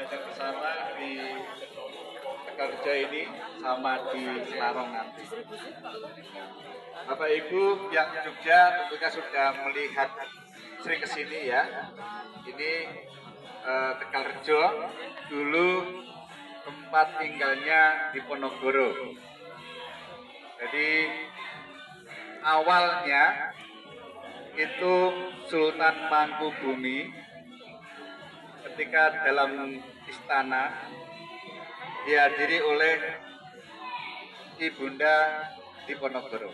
belajar bersama di Tegalrejo ini sama di Selarong nanti. Bapak Ibu yang Jogja tentunya sudah melihat sering kesini ya. Ini Tegalrejo dulu tempat tinggalnya Diponegoro. Jadi awalnya itu Sultan Mangkubumi ketika dalam istana dihadiri oleh Ibunda Diponegoro.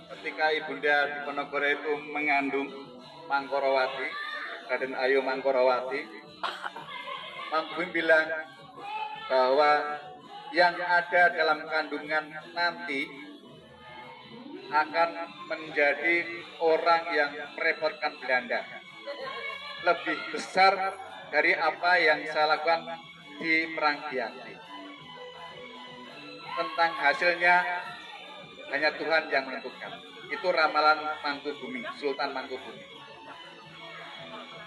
Ketika Ibunda Diponegoro itu mengandung Mangkorawati, Raden Ayu Mangkorawati, Mangkubumi bilang bahwa yang ada dalam kandungan nanti akan menjadi orang yang merepotkan Belanda, lebih besar dari apa yang saya lakukan di Perang Giyanti. Tentang hasilnya hanya Tuhan yang menentukan. Itu ramalan Mangkubumi, Sultan Mangkubumi.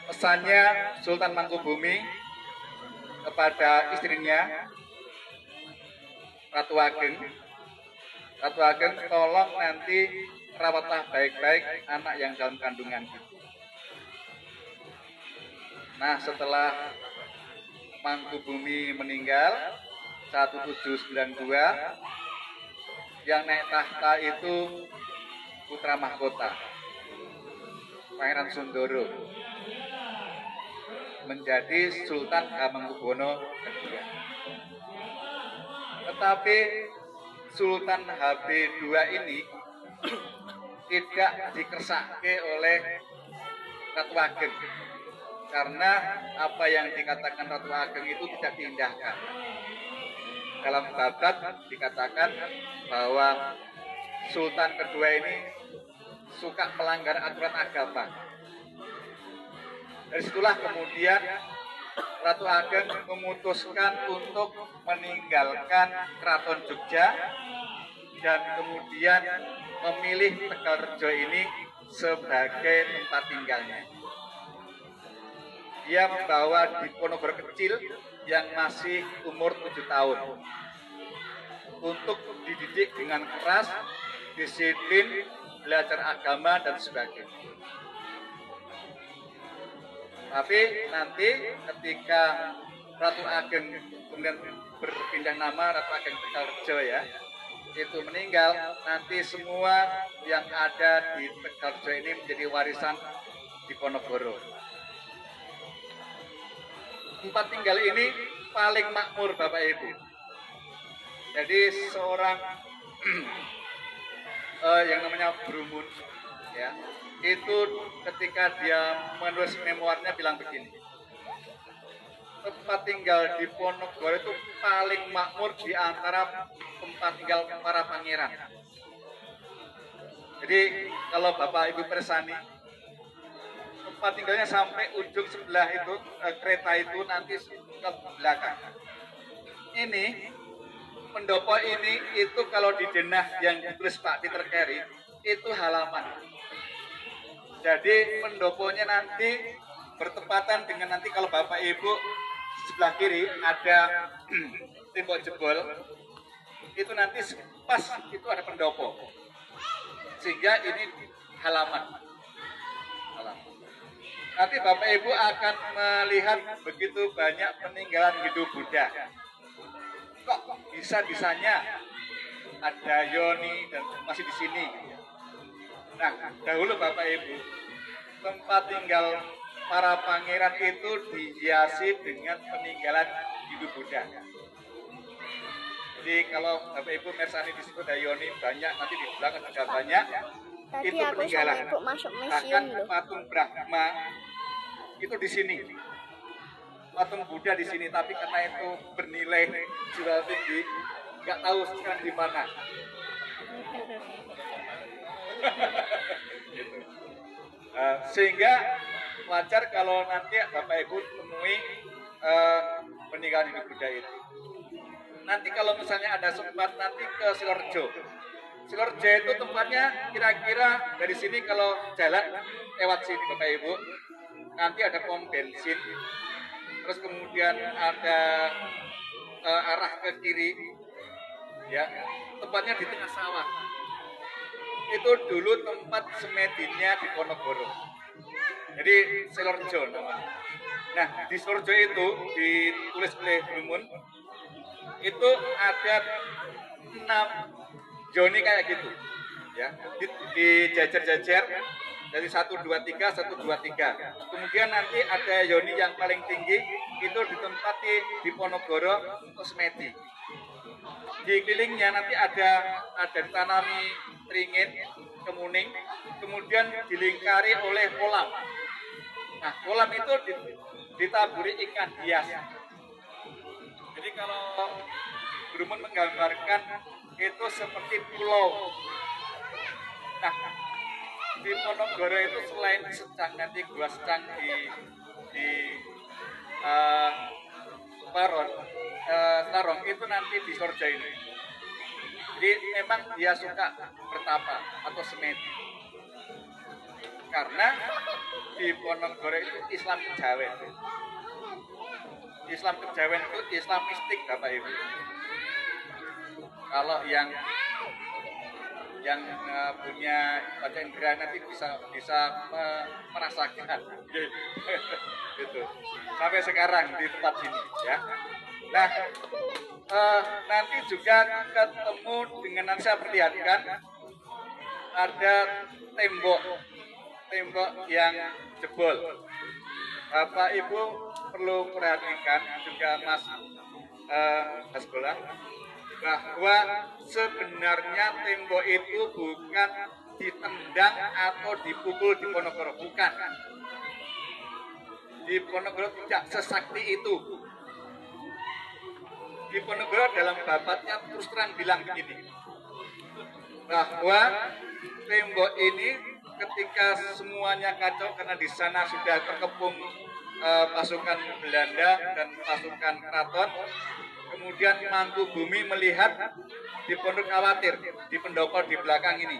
Pesannya Sultan Mangkubumi kepada istrinya Ratu Ageng, Ratu Ageng, tolong nanti rawatlah baik-baik anak yang dalam kandungan itu. Nah, setelah Mangkubumi meninggal 1792, yang naik tahta itu putra mahkota Pangeran Sundoro, menjadi Sultan Hamengkubuwono II. Tetapi Sultan HB2 ini tidak dikersake oleh Ratu Ageng, karena apa yang dikatakan Ratu Ageng itu tidak diindahkan. Dalam Babad dikatakan bahwa Sultan kedua ini suka melanggar aturan agama. Dari situlah kemudian Ratu Ageng memutuskan untuk meninggalkan Keraton Jogja dan kemudian memilih Tegalrejo ini sebagai tempat tinggalnya. Dia membawa Diponegoro kecil yang masih umur 7 tahun untuk dididik dengan keras, disiplin, belajar agama dan sebagainya. Tapi nanti ketika Ratu Ageng kemudian berpindah nama Ratu Ageng Tegalrejo ya, itu meninggal, nanti semua yang ada di Tegalrejo ini menjadi warisan Diponegoro. Tempat tinggal ini paling makmur Bapak Ibu. Jadi seorang yang namanya Brumun ya, itu ketika dia menulis memoarnya bilang begini, tempat tinggal di Ponegoro itu paling makmur di antara tempat tinggal para pangeran. Jadi kalau Bapak Ibu persani, tempat tinggalnya sampai ujung sebelah itu kereta itu nanti ke belakang. Ini pendopo ini itu kalau di denah yang ditulis Pak Peter Carey itu halaman. Jadi pendoponya nanti bertepatan dengan nanti kalau Bapak Ibu sebelah kiri ada tembok jebol, itu nanti pas itu ada pendopo. Sehingga ini halaman. Nanti Bapak Ibu akan melihat begitu banyak peninggalan hidup Buddha. Kok bisa-bisanya ada Yoni dan masih di sini. Nah, dahulu Bapak Ibu, tempat tinggal para pangeran itu dihiasi dengan peninggalan hidup Buddha. Jadi kalau Bapak Ibu mersani di situ ada Yoni banyak, nanti di belakang juga banyak. Tadi itu aku peninggalan. sama ibu masuk museum Bahkan loh. patung Brahma itu di sini. Patung Buddha di sini, tapi karena itu bernilai jual tinggi, nggak tahu sekarang di mana. Gitu. Sehingga wajar kalau nanti Bapak Ibu temui peninggalan hidup Buddha itu. Nanti kalau misalnya ada sempat nanti ke Sidoarjo. Sidoarjo itu tempatnya kira-kira dari sini kalau jalan lewat sini Bapak Ibu nanti ada pom bensin, terus kemudian ada arah ke kiri, ya, tempatnya di tengah sawah. Itu dulu tempat semedinya di Ponorogo. Jadi Selorjo namanya. Nah, di Selorjo itu ditulis oleh Brumun, itu ada 6 Joni kayak gitu, ya, dijajar-jajar dari 1, 2, 3, 1, 2, 3. Kemudian nanti ada Yoni yang paling tinggi itu ditempati di Ponorogo untuk semedi. Di kelilingnya nanti ada ditanami ringin, kemuning, kemudian dilingkari oleh kolam. Nah, kolam itu ditaburi ikan hias. Jadi kalau Brumun menggambarkan itu seperti pulau. Nah, di Ponorogo itu selain secang, nanti gua secang di Tarong itu nanti di Sorja ini. Jadi memang dia suka bertapa atau semedi. Karena di Ponorogo itu Islam kejawen. Islam kejawen itu Islam mistik, Bapak Ibu. Kalau yang punya baca indera nanti bisa merasakan gitu. Sampai sekarang di tempat sini, ya. Nah, nanti juga ketemu dengan, nanti saya perlihatkan ada tembok yang jebol. Bapak Ibu perlu perhatikan juga Mas Hasbullah, bahwa sebenarnya tembok itu bukan ditendang atau dipukul di Ponorogo, bukan. Di Ponorogo tidak sesakti itu. Di Ponorogo dalam babatnya terus terang bilang begini, bahwa tembok ini ketika semuanya kacau karena di sana sudah terkepung pasukan Belanda dan pasukan keraton. Kemudian Mangkubumi melihat di Ponorogo khawatir, di pendopo di belakang ini.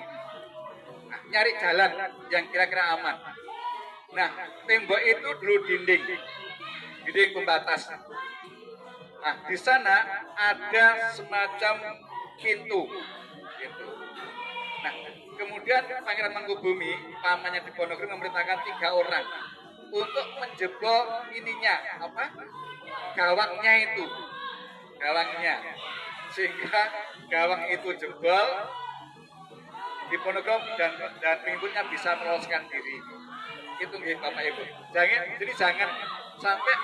Nah, nyari jalan yang kira-kira aman. Nah, tembok itu dulu dinding pembatas. Nah, di sana ada semacam pintu. Nah, kemudian Pangeran Mangkubumi, pamannya di Ponorogo, memerintahkan 3 orang untuk menjebol ininya, gawangnya, sehingga gawang itu jebol di Ponorogo dan pengikutnya bisa meloloskan diri. Itu nggih Bapak Ibu. Jadi jangan sampai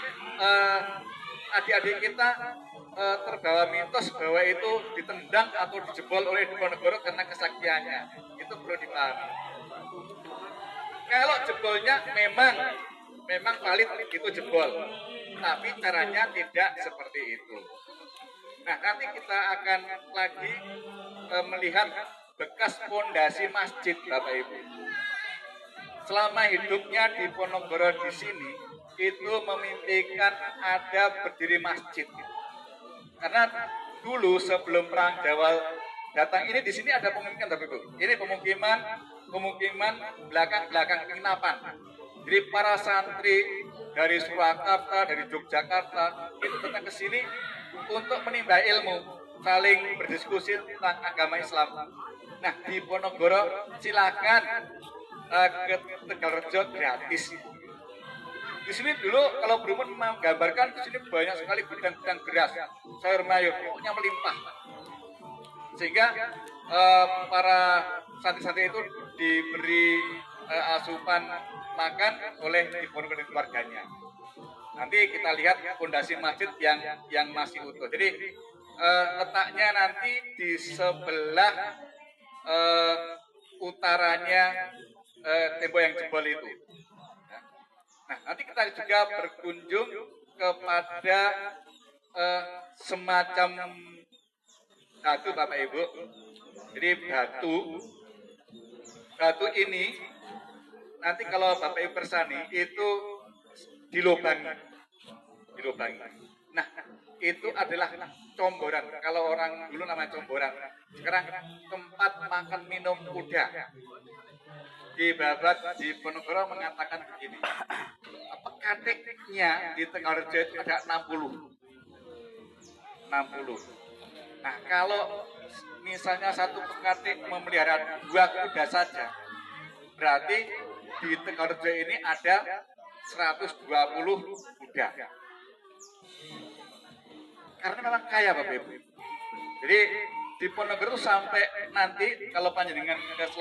adik-adik kita terbawa mitos bahwa itu ditendang atau dijebol oleh Diponegoro karena kesaktiannya. Itu perlu dipahami. Kalau jebolnya memang valid itu jebol, tapi caranya tidak seperti itu. Nah, nanti kita akan lagi melihat bekas fondasi masjid, Bapak Ibu. Selama hidupnya di Ponorogo di sini, itu memimpikan ada berdiri masjid. Karena dulu sebelum perang Jawa datang ini, di sini ada pemukiman, Bapak Ibu. Ini pemukiman belakang penginapan. Jadi para santri dari Surakarta, dari Yogyakarta itu datang ke sini untuk menimba ilmu, saling berdiskusi tentang agama Islam. Nah, di Ponorogo silakan ke Tegalrejo gratis. Di sini dulu kalau Brumun menggambarkan, di sini banyak sekali gudang-gudang beras, sayur mayur, pokoknya melimpah. Sehingga para santri-santri itu diberi asupan makan oleh Diponegoro dan keluarganya. Nanti kita lihat fondasi masjid yang masih utuh. Jadi letaknya nanti di sebelah utaranya tembok yang jebol itu. Nah, nanti kita juga berkunjung kepada semacam batu, Bapak Ibu. Jadi batu ini nanti kalau Bapak Ibu persani itu dilubangi. Nah, itu adalah comboran. Kalau orang dulu namanya comboran. Sekarang tempat makan minum kuda. Di Ki Babat Diponegoro mengatakan begini, pekatiknya di Tegalrejo itu ada 60. Nah, kalau misalnya satu pekatik memelihara 2 kuda saja, berarti di Tegalrejo ini ada 120 kuda. Karena memang kaya Bapak Ibu. Jadi di Ponegoro sampai nanti kalau panjenengan ke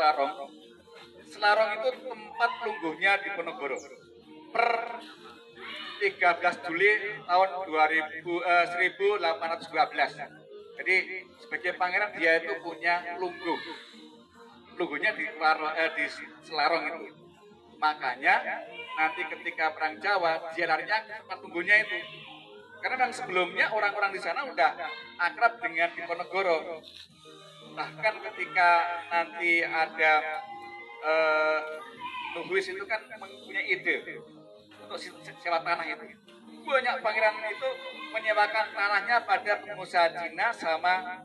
Selarong itu tempat lungguhnya di Ponegoro. Per 13 Juli tahun 1812. Jadi sebagai pangeran dia itu punya lungguh. Lungguhnya di Selarong itu. Makanya nanti ketika perang Jawa dia larinya ke tempat lungguhnya itu. Karena memang sebelumnya orang-orang di sana udah akrab dengan Diponegoro. Bahkan ketika nanti ada Nuhuis itu kan punya ide untuk sewa tanah itu. Banyak pangeran itu menyewakan tanahnya pada pengusaha Cina sama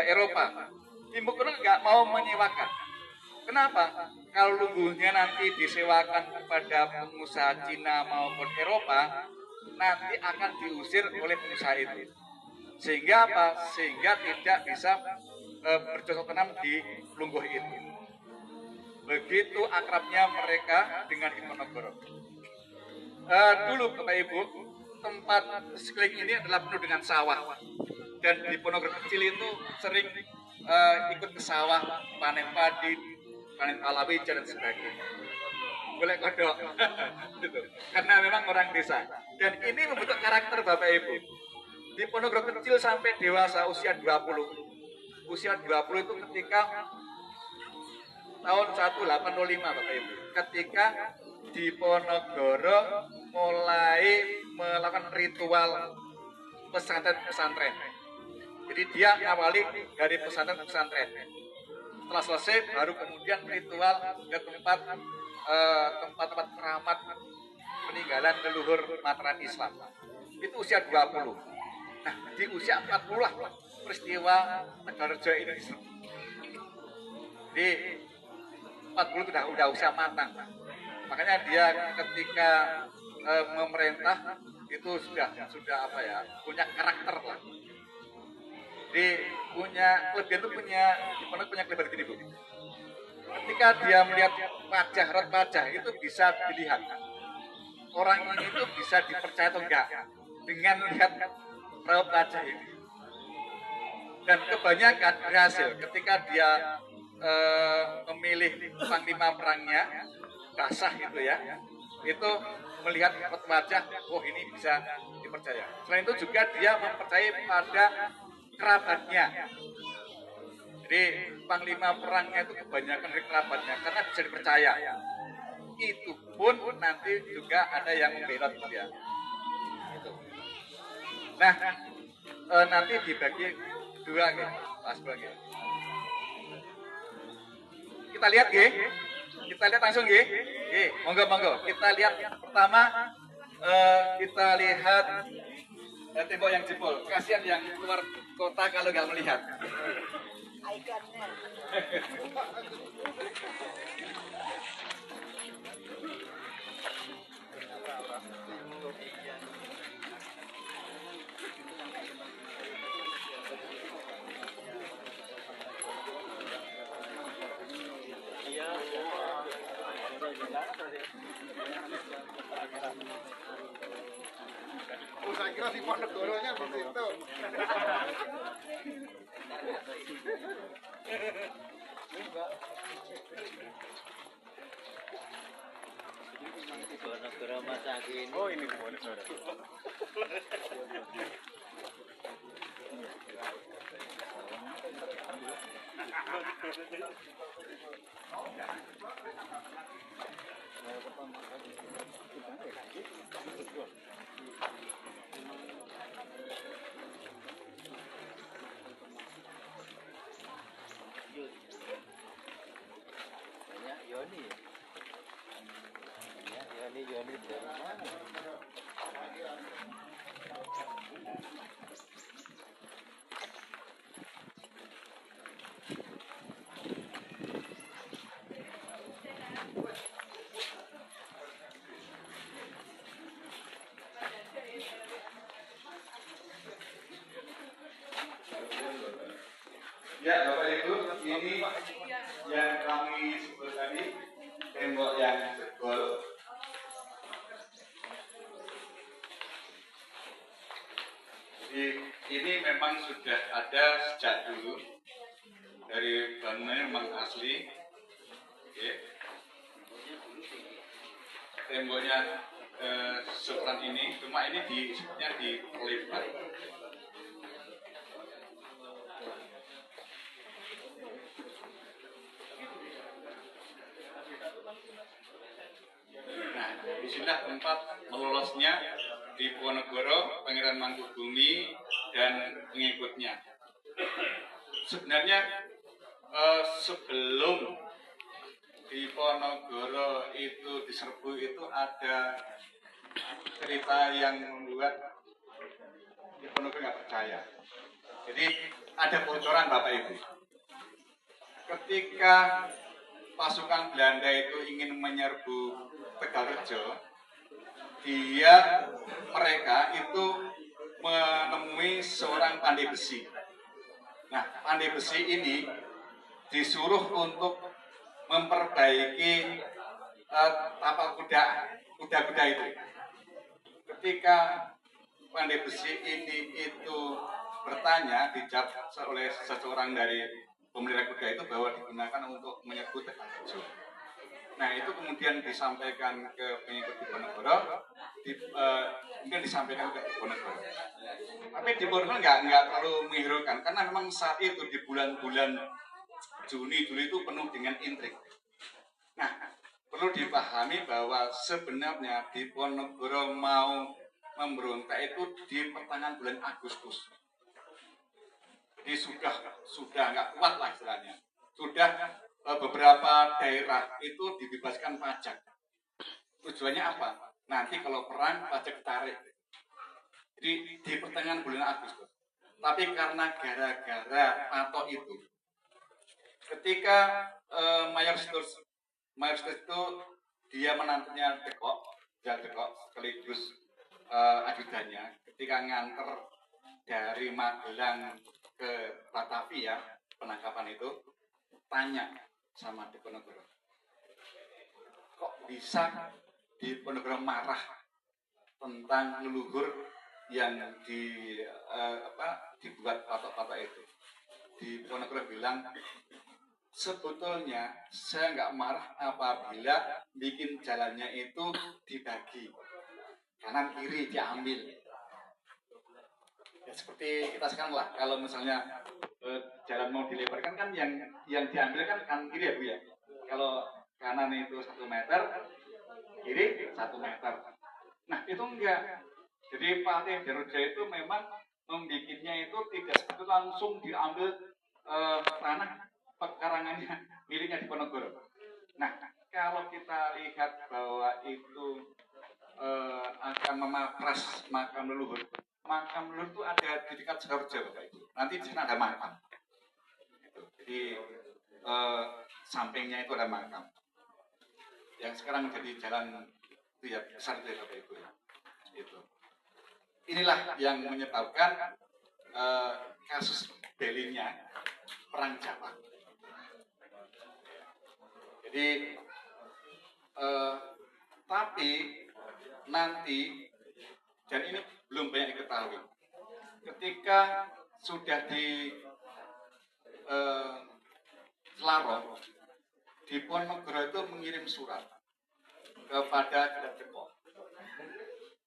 Eropa. Diponegoro nggak mau menyewakan. Kenapa? Kalau lungguhnya nanti disewakan kepada pengusaha Cina maupun Eropa, nanti akan diusir oleh pengusaha itu. Sehingga apa? Sehingga tidak bisa bercocok tanam di lungguh itu. Begitu akrabnya mereka dengan Diponegoro. Dulu Bapak Ibu, tempat sekeliling ini adalah penuh dengan sawah. Dan Diponegoro kecil itu sering ikut ke sawah, panen padi, panen palawija dan sebagainya. Boleh kodok. Gitu. Karena memang orang desa. Dan ini membentuk karakter Bapak Ibu. Diponegoro kecil sampai dewasa usia 20. Usia 20 itu ketika tahun 1805 Bapak Ibu. Ketika Diponegoro mulai melakukan ritual pesantren. Jadi dia ngawali dari pesantren. Setelah selesai baru kemudian ritual ke tempat-tempat keramat peninggalan leluhur Mataram Islam. Itu usia 20. Nah, di usia 40 lah peristiwa Tegalrejo ini diserbu. Di 40 udah usia matang. Makanya dia ketika memerintah itu sudah apa ya, punya karakter lah. Jadi punya kelebihan itu punya kelebihan gini Bu. Ketika dia melihat raut wajah itu bisa dilihat. Orang ini itu bisa dipercaya atau enggak dengan melihat raut wajah ini. Dan kebanyakan berhasil ketika dia memilih panglima perangnya, Dasah gitu ya, itu melihat raut wajah, oh ini bisa dipercaya. Selain itu juga dia mempercayai pada kerabatnya. Jadi panglima perangnya itu kebanyakan dari kerabatnya karena bisa dipercaya. Itu pun nanti juga ada yang membelot dia. Gitu. Nah, nanti dibagi dua gitu, pas bagi. Kita lihat ya. Kita lihat langsung ya. Monggo. Kita lihat pertama kita lihat tembok yang jebol. Kasihan yang keluar kota kalau nggak melihat. Saya kira Diponegoronya di situ. Diponegoro masa kini. Oh ini Diponegoro. Yoni dari mana? yang kami sebut tadi, tembok yang jebol. Jadi ini memang sudah ada sejak dulu dari bangunannya memang asli. Oke. Temboknya seperti ini, cuma ini sebetulnya diperlebar. Nah, disinilah tempat melolosnya Diponegoro, Pangeran Mangkubumi dan pengikutnya. Sebenarnya sebelum Diponegoro itu diserbu itu ada cerita yang membuat Diponegoro nggak percaya. Jadi ada bocoran Bapak Ibu. Ketika pasukan Belanda itu ingin menyerbu Tegalrejo, mereka itu menemui seorang pandai besi. Nah, pandai besi ini disuruh untuk memperbaiki tapak kuda itu. Ketika pandai besi ini itu bertanya, dijawab oleh seseorang dari pemelihara kuda itu bahwa digunakan untuk menyerbu Tegalrejo. Nah, itu kemudian disampaikan ke pengikut Diponegoro, kemudian disampaikan ke Diponegoro. Tapi Diponegoro nggak terlalu menghiraukan, karena memang saat itu di bulan-bulan Juni, Juli itu penuh dengan intrik. Nah, perlu dipahami bahwa sebenarnya Diponegoro mau memberontak itu di pertengahan bulan Agustus. Jadi sudah nggak kuat lah istilahnya. Sudah beberapa daerah itu dibebaskan pajak. Tujuannya apa? Nanti kalau perang pajak ditarik. Jadi di pertengahan bulan Agustus. Tapi karena gara-gara Patok itu, ketika Mayor Sturz itu dia menantunya Dekok sekaligus ajudannya, ketika nganter dari Magelang ke Batavia penangkapan itu, tanya sama Diponegoro, kok bisa Diponegoro marah tentang leluhur yang dibuat patok-patok itu. Diponegoro bilang, sebetulnya saya nggak marah apabila bikin jalannya itu dibagi, kanan kiri diambil. Ya, seperti kita sekarang lah, kalau misalnya jalan mau dilebarkan kan yang diambil kan kanan kiri ya Bu ya. Kalau kanan itu 1 meter, kiri 1 meter. Nah itu enggak. Jadi Patih Diponegoro itu memang membikinnya itu tidak seperti langsung diambil tanah pekarangannya miliknya Diponegoro. Nah kalau kita lihat bahwa itu akan memapras makam leluhur. Makam leluhur itu ada di dekat Sidoarjo Bapak Ibu. Nanti di sana ada makam. Jadi sampingnya itu ada makam. Yang sekarang menjadi jalan itu ya besar itu ya Bapak Ibu. Itu. Inilah yang menyebabkan kasus belinya Perang Jawa. Jadi tapi nanti, dan ini belum banyak diketahui, ketika sudah di Selaro, Diponegoro itu mengirim surat kepada Dekok.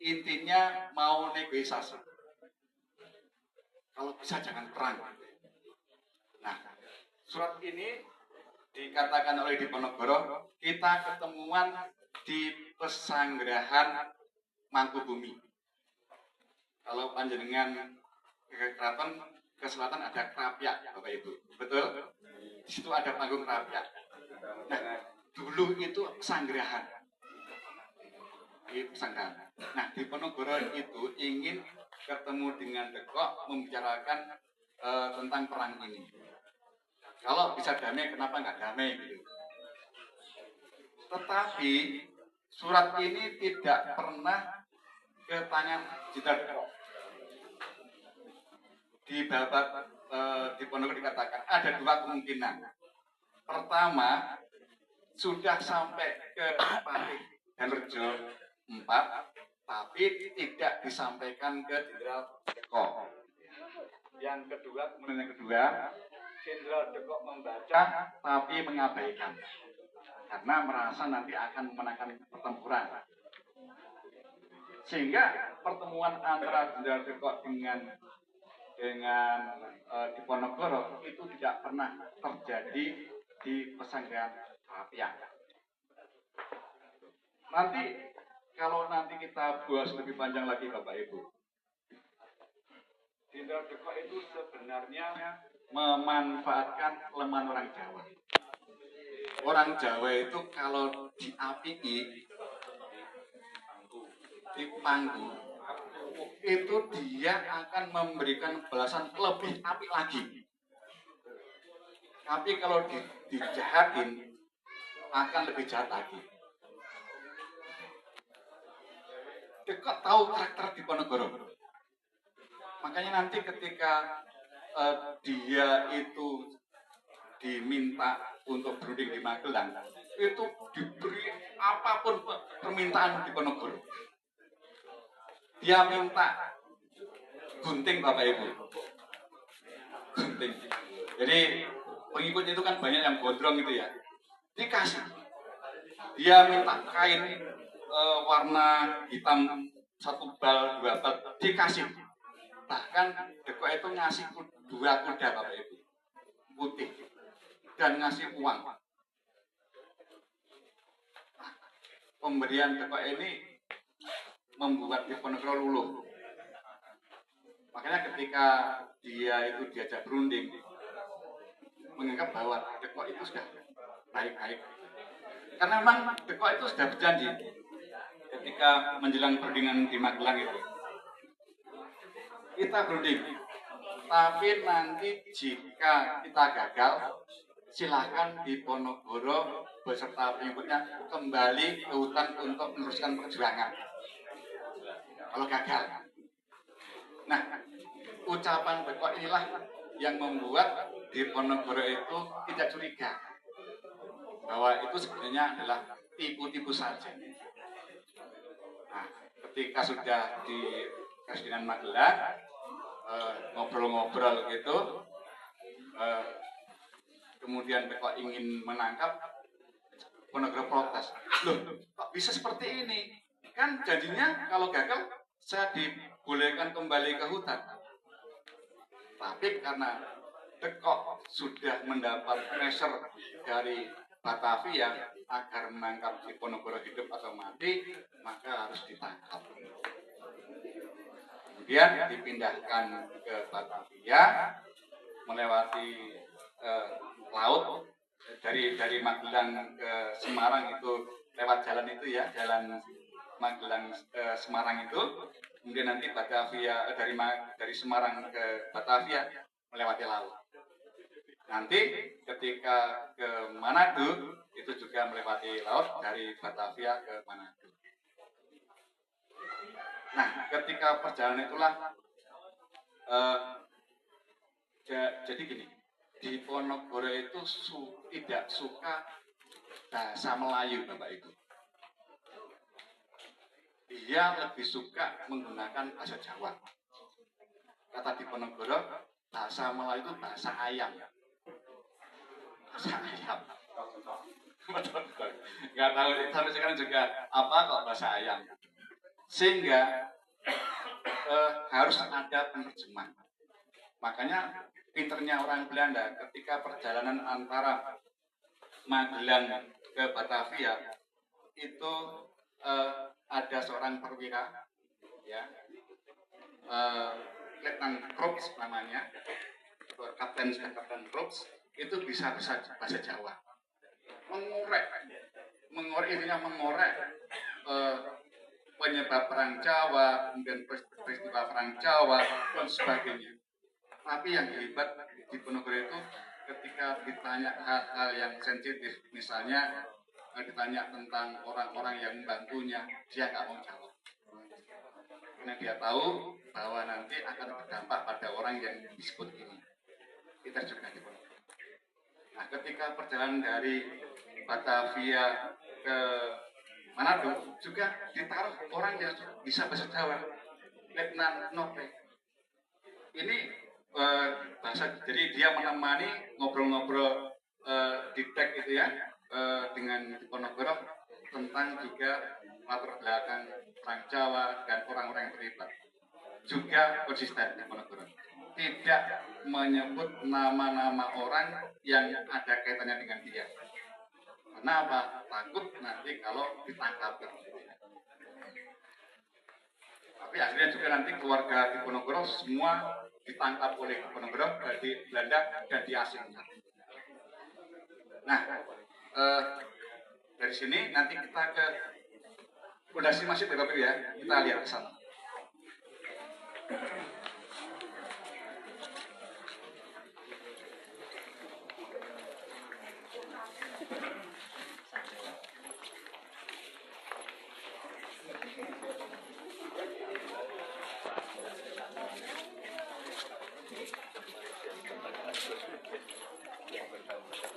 Intinya mau negosiasi. Kalau bisa jangan perang. Nah, surat ini dikatakan oleh Diponegoro, kita ketemuan di Pesanggerahan Mangkubumi. Kalau panjenengan ke keraton ke selatan ada Krapyak, Bapak Ibu. Betul? Di situ ada panggung Krapyak. Nah, dulu itu Pesanggerahan. Di Pesanggerahan. Nah, Diponegoro itu ingin ketemu dengan Dekok membicarakan tentang perang ini. Kalau bisa damai, kenapa nggak damai gitu. Tetapi surat ini tidak pernah ke tangan Jenderal Dekok. Di babak Diponegoro dikatakan ada 2 kemungkinan. pertama sudah sampai ke Patih dan Rejo 4, tapi tidak disampaikan ke Jenderal Deko. Yang kedua, kemudian yang kedua, Jenderal Deko membaca tapi mengabaikan karena merasa nanti akan memenangkan pertempuran. Sehingga pertemuan antara Jenderal Deko dengan Diponegoro itu tidak pernah terjadi di pesanggahan Kerapian. Nanti kalau nanti kita bahas lebih panjang lagi Bapak Ibu, Jenderal Deko itu sebenarnya memanfaatkan kelemahan orang Jawa. Orang Jawa itu kalau diapiki, dipanggu, itu dia akan memberikan balasan lebih apik lagi. Tapi kalau dijahatin akan lebih jahat lagi. Deko tahu karakter Diponegoro. Makanya nanti ketika dia itu diminta untuk berunding di Magelang, itu diberi apapun permintaan Diponegoro. Dia minta gunting Bapak Ibu, gunting. Jadi pengikut itu kan banyak yang gondrong itu ya, dikasih. Dia minta kain warna hitam 1 bal 2 bal, dikasih. Bahkan Deko itu ngasih 2 kuda Bapak Ibu, putih, dan ngasih uang. Pemberian Deko ini membuat Diponegoro luluh. Makanya ketika dia itu diajak berunding, menganggap bahwa Deko itu sudah baik-baik. Karena memang Deko itu sudah berjanji ketika menjelang perundingan di Magelang itu, kita berunding, tapi nanti jika kita gagal, silakan Diponegoro beserta pengikutnya kembali ke hutan untuk meneruskan perjuangan. Kalau gagal. Nah, ucapan Deko inilah yang membuat Diponegoro itu tidak curiga bahwa itu sebenarnya adalah tipu-tipu saja. Nah, ketika sudah di Presiden Magelang, ngobrol-ngobrol gitu, kemudian Deko ingin menangkap, Diponegoro protes. Loh, kok bisa seperti ini? Kan jadinya kalau gagal, saya dibolehkan kembali ke hutan. Tapi karena Deko sudah mendapat pressure dari Batavia agar menangkap Diponegoro hidup atau mati, maka harus ditangkap. Kemudian dipindahkan ke Batavia, melewati laut dari Magelang ke Semarang itu lewat jalan itu ya, jalan Magelang Semarang itu. Kemudian nanti Batavia dari Semarang ke Batavia melewati laut. Nanti ketika ke Manado itu juga melewati laut dari Batavia ke Manado. Nah, ketika perjalanan itulah jadi gini, Diponegoro itu tidak suka bahasa Melayu Bapak Ibu. Dia lebih suka menggunakan bahasa Jawa. Kata Diponegoro, bahasa Melayu itu bahasa ayam. Bahasa ayam. Nggak tahu sampai sekarang juga apa kok bahasa ayam. Sehingga harus ada penerjemah. Makanya pinternya orang Belanda ketika perjalanan antara Magelang ke Batavia itu ada seorang perwira, ya, Letnan Krups namanya, Kapten Krups, itu bisa bahasa Jawa, mengorek intinya mengorek penyebab perang Jawa, kemudian peristiwa perang Jawa dan sebagainya. Tapi yang hebat Diponegoro itu ketika ditanya hal-hal yang sensitif, misalnya ditanya tentang orang-orang yang membantunya, dia nggak mau jawab. Karena dia tahu bahwa nanti akan berdampak pada orang yang disebut ini. Kita juga Diponegoro. Nah, ketika perjalanan dari Batavia ke Manado juga ditaruh orang yang bisa bahasa Jawa, Letnan Nope. Ini bahasa, jadi dia menemani ngobrol-ngobrol di tag itu ya dengan Diponegoro tentang juga latar belakang orang Jawa dan orang-orang yang terlibat. Juga konsisten Diponegoro, tidak menyebut nama-nama orang yang ada kaitannya dengan dia. Kenapa? Takut nanti kalau ditangkap. Tapi akhirnya juga nanti keluarga Diponegoro semua ditangkap oleh Diponegoro dari Belanda dan diasingkan. Nah, dari sini nanti kita ke Pondasi Masjid ya Bapak ya, kita lihat ke sana.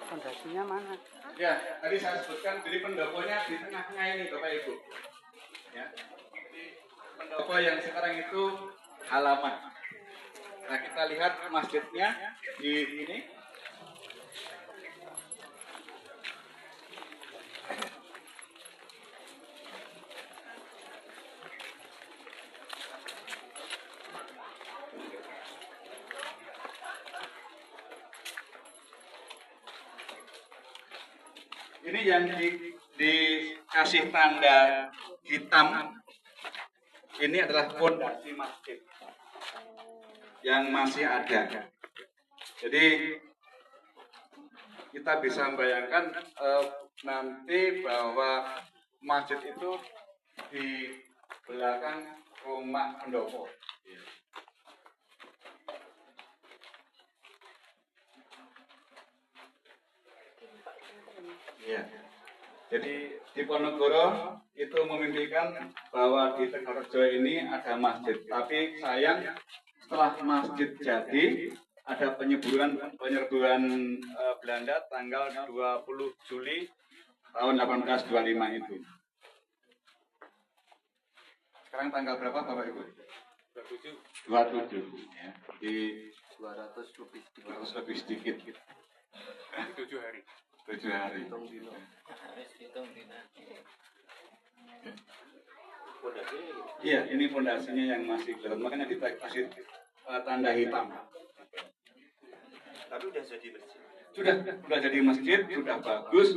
Fondasinya mana? Ya, tadi saya sebutkan, jadi pendoponya di tengah-tengah ini Bapak Ibu. Ya, jadi pendopo yang sekarang itu halaman. Nah, kita lihat masjidnya di ini. Ini yang dikasih tanda hitam, ini adalah fondasi masjid yang masih ada. Jadi kita bisa membayangkan nanti bahwa masjid itu di belakang rumah pendopo. Ya. Jadi Diponegoro itu memimpikan bahwa di Tegalrejo ini ada masjid. Tapi sayang setelah masjid jadi ada penyerbuan Belanda tanggal 20 Juli tahun 1825 itu. Sekarang tanggal berapa Bapak Ibu? 27. Ya. Di 200 lebih sedikit. 7 hari. 7 hari. Iya, ini fondasinya yang masih gelap, makanya dikasih tanda hitam. Tapi udah jadi masjid. Sudah jadi masjid, sudah bagus.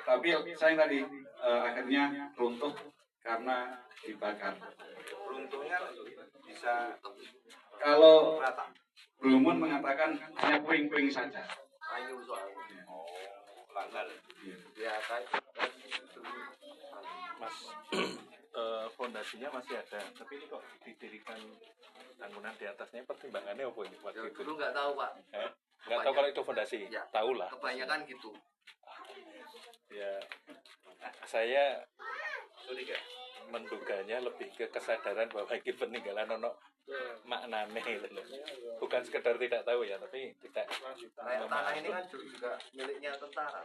Tapi sayang tadi akhirnya runtuh karena dibakar. Runtuhnya bisa Kalau Brumun mengatakan hanya puing-puing saja. kayu soalnya. Oh, langgar. Ya kan. Mas, fondasinya masih ada, tapi ini kok didirikan bangunan di atasnya, pertimbangannya apa ini waktu itu? Dulu nggak tahu Pak. Nggak tahu kalau itu fondasi, Ya, tahu lah. kebanyakan gitu. Ya, saya menduganya lebih ke kesadaran bahwa ini peninggalan ono maknane gitu loh. Bukan sekedar tidak tahu ya, tapi tidak Tanah ini kan juga miliknya tentara.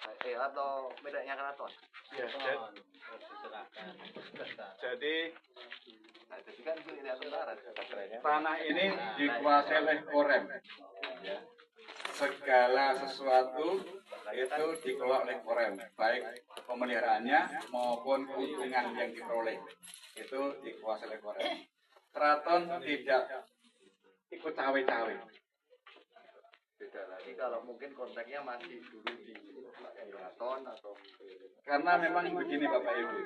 Atau miliknya keraton. Ya, jadi Nah, jadi kan itu miliknya tentara. tanah ini dikuasai oleh Korem. Ya. Segala sesuatu itu dikelola oleh Korem, baik pemeliharaannya maupun keuntungan yang diperoleh itu dikuasai oleh Korem. Keraton tidak ikut cawe-cawe. Jadi kalau mungkin konteksnya masih dulu di keraton atau Karena memang begini Bapak Ibu,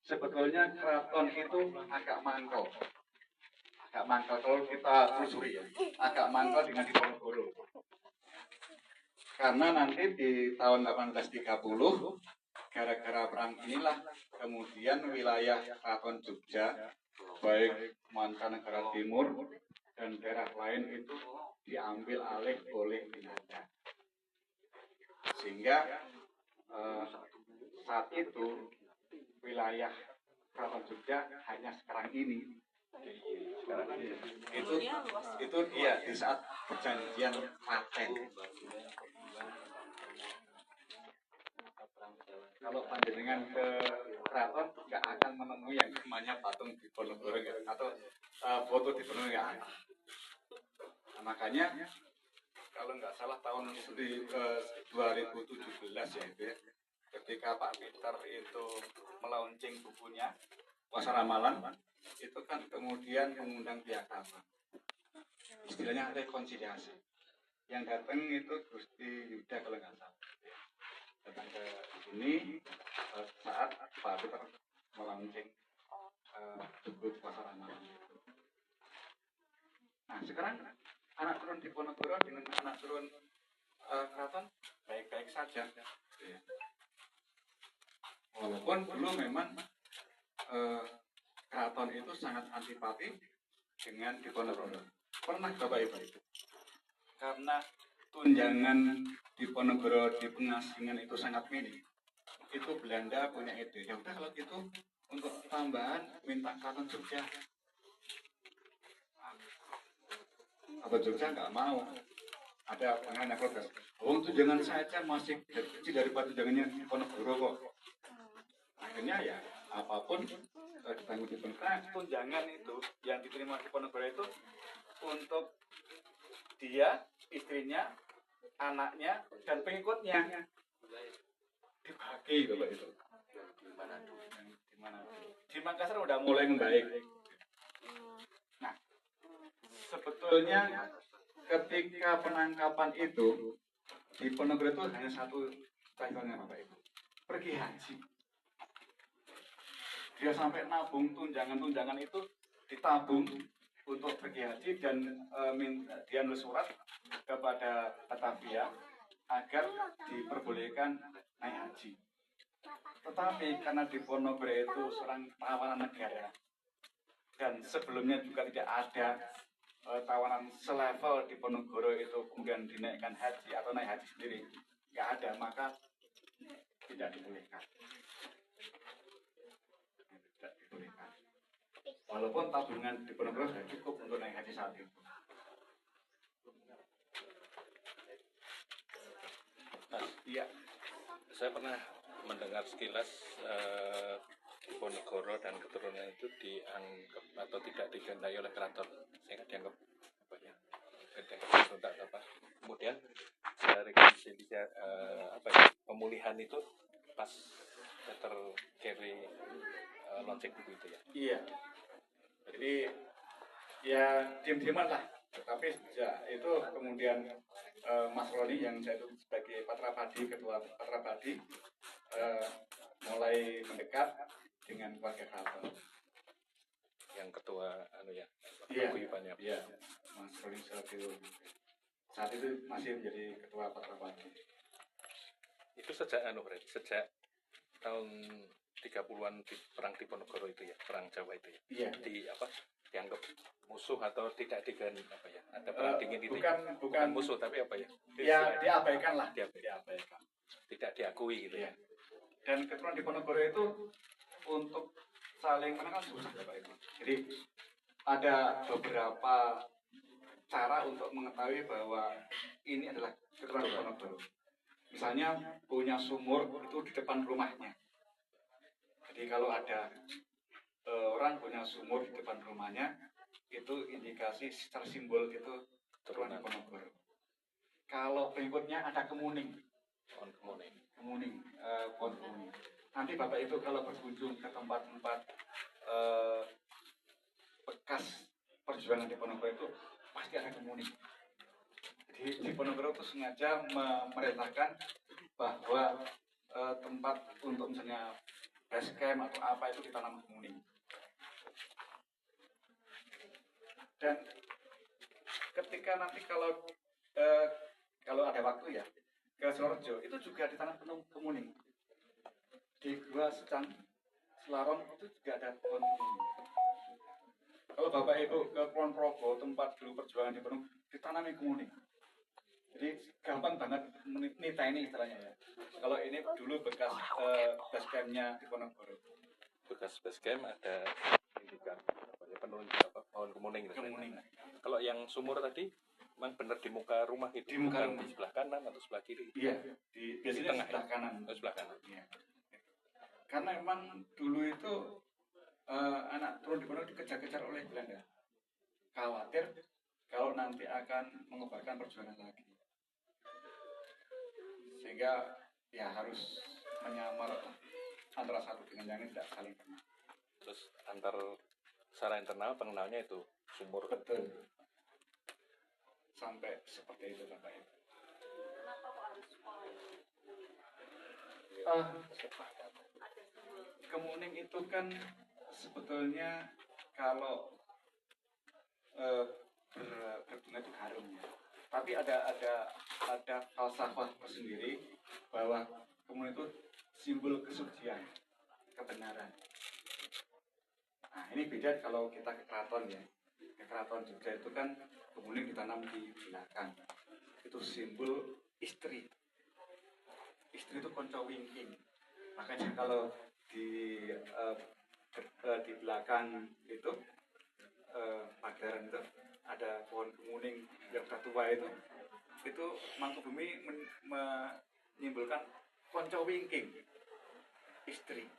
sebetulnya keraton itu agak mangkal. Agak mangkal kalau kita telusuri ya, agak mangkal dengan Diponegoro. Karena nanti di tahun 1830, gara-gara perang inilah kemudian wilayah Keraton Jogja, baik Mancanegara Timur dan daerah lain itu diambil alih oleh Belanda. Sehingga saat itu wilayah Keraton Jogja hanya sekarang ini. Itu iya di saat perjanjian Klaten. Kalau panjenengan ke keraton nggak akan menemui yang namanya patung Diponegoro atau foto Diponegoro nggak ada. Nah, makanya kalau nggak salah tahun 2017 ya itu ya, ketika Pak Peter itu melaunching bukunya Wasara Malang, itu kan kemudian mengundang pihak apa? Istilahnya rekonsiliasi. Yang datang itu Gusti Yuda kalau nggak salah. Datang ke sini saat Pak Peter melaunching buku Wasara Malang. Nah sekarang anak turun Diponegoro dengan anak turun keraton baik-baik saja. Ya. Walaupun dulu memang keraton itu sangat antipati dengan Diponegoro. Pernah Bapak Ibu itu? Karena tunjangan Diponegoro di pengasingan itu sangat minim. Itu Belanda punya ide. Ya udah kalau gitu untuk tambahan minta keraton Jogja. Apa Jogja nggak mau? Ada pengen protes. Oh tunjangan saja masih kecil daripada tunjangannya Diponegoro kok. Akhirnya ya apapun ditanggung Diponegoro. Nah, tunjangan itu yang diterima Diponegoro itu untuk dia, istrinya, anaknya, dan pengikutnya dibagi Bapak itu. Di Makassar udah mulai membaik. Nah, sebetulnya ketika penangkapan itu Diponegoro itu hanya satu tujuannya Bapak Ibu, pergi haji. Dia sampai nabung tunjangan itu ditabung untuk pergi haji dan dia nulis surat kepada Batavia agar diperbolehkan naik haji. Tetapi karena Diponegoro itu seorang tawanan negara dan sebelumnya juga tidak ada tawanan selevel Diponegoro itu kemudian dinaikkan haji atau naik haji sendiri, nggak ada, maka tidak dibolehkan. Tidak dibolehkan. Walaupun tabungan Diponegoro sudah cukup untuk naik haji saat itu. Nah, Iya. saya pernah mendengar sekilas Diponegoro dan keturunan itu dianggap atau tidak digandai oleh keraton, sehingga dianggap apa ya, dianggap apa. Kemudian dari pemulihan itu pas Peter Carey launching buku itu ya. Iya. Jadi ya diam-diaman lah. Tapi sejak itu kemudian Mas Roni yang saya itu sebagai Patrapadi, ketua Patrapadi mulai mendekat dengan keluarga keraton. Yang ketua Iya. paguyubannya. Iya. Mas Roni saat itu masih menjadi ketua Patrapadi. Itu sejak sejak tahun 30-an di perang Diponegoro itu ya, perang Jawa itu ya. Iya. Dianggap musuh atau tidak digandai apa ya? Ada perang dingin itu. Bukan musuh tapi apa ya? Ya diabaikan lah. Diabaikan. Tidak diakui gitu ya. Dan keturunan Diponegoro itu untuk saling mengenal susah Bapak Ibu. Jadi ada beberapa cara untuk mengetahui bahwa ini adalah keturunan Diponegoro. Misalnya punya sumur itu di depan rumahnya. Jadi kalau ada orang punya sumur di depan rumahnya, itu indikasi secara simbol itu keturunan Diponegoro. Kalau pengikutnya ada kemuning. Pohon kemuning. Nanti Bapak Ibu kalau berkunjung ke tempat-tempat bekas perjuangan Diponegoro itu pasti ada kemuning. Jadi Diponegoro itu sengaja memerintahkan bahwa tempat untuk misalnya base camp atau apa itu ditanam kemuning. Dan ketika nanti kalau ada waktu ya ke Sorjo itu juga ditanam kemuning. Di Gua Secang, Selarong itu juga ada pohon kemuning. Kalau Bapak Ibu ke Kulon Progo tempat dulu perjuangan di Diponegoro ditanami kemuning. Jadi gampang banget menita ini istilahnya ya. Kalau ini dulu bekas base camp-nya Diponegoro. Bekas base camp ada indikan penurun pohon kemuning. Kalau yang sumur tadi Memang benar di muka rumah itu. Di muka bukan rumah. di sebelah kanan atau sebelah kiri. Iya, biasanya tengah, sebelah ya? kanan. Oh, sebelah kanan. Iya. Karena emang dulu itu anak turun di pondok dikejar-kejar oleh Belanda. Khawatir kalau nanti akan mengobarkan perjuangan lagi. Sehingga ya harus menyamar antara satu dengan yang lain, tidak saling kenal. Terus antar secara internal pengenalnya itu sumur. Betul. Sampai seperti itu Bapak Ibu. Kemuning itu kan sebetulnya kalau berbunga itu harum ya. Tapi ada falsafah tersendiri bahwa kemuning itu simbol kesucian, kebenaran. Nah ini beda kalau kita ke keraton ya. Ke keraton Jogja itu kan kemuning ditanam di belakang. Itu simbol istri. Istri itu konco wingking. Makanya kalau di belakang itu Padaran itu ada pohon kemuning yang sudah tua itu Mangkubumi menyimpulkan konco wingking, istri.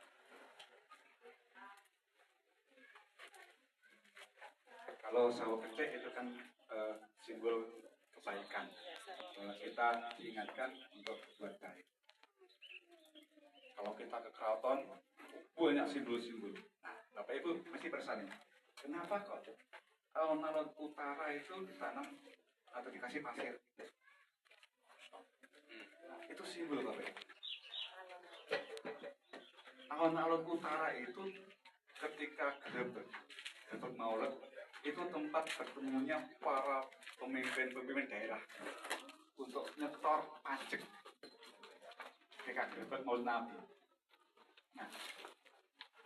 Kalau sawo gede itu kan simbol kebaikan, kita diingatkan untuk berbuat baik. Kalau kita ke keraton banyak simbol-simbol. Nah, Bapak Ibu mesti bertanya, kenapa kok alun-alun utara itu ditanam atau dikasih pasir? Itu simbol Bapak Ibu. Alun-alun utara itu ketika grebek maulid itu tempat bertemunya para pemimpin daerah untuk nyetor pajak ketika grebek maulid Nabi. Nah,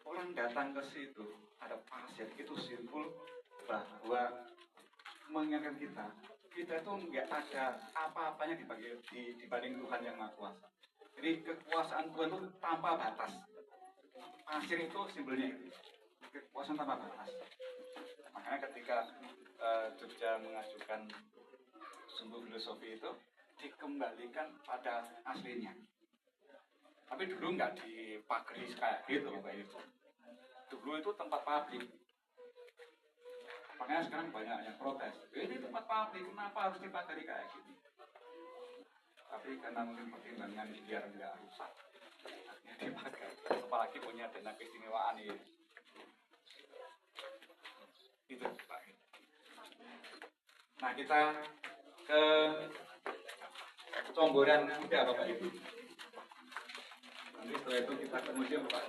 orang datang ke situ ada pasir, itu simbol bahwa mengingatkan kita itu nggak ada apa-apanya dibanding Tuhan yang Maha Kuasa. Jadi kekuasaan Tuhan itu tanpa batas. Pasir itu simbolnya itu, kekuasaan tanpa batas. Makanya ketika Jogja mengajukan sumbu filosofi itu dikembalikan pada aslinya. Tapi dulu nggak dipagari kayak gitu Bapak Ibu. Dulu itu tempat pabrik. Makanya sekarang banyak yang protes. Ini tempat pabrik, kenapa harus dipagari kayak gini? Tapi karena mungkin pertimbangan biar nggak rusak, akhirnya dipagari. Apalagi punya dana keistimewaan ini. Itu Pak. Nah kita ke Comboran Kuda Bapak Ibu. Nanti setelah itu kita ke museum Pak.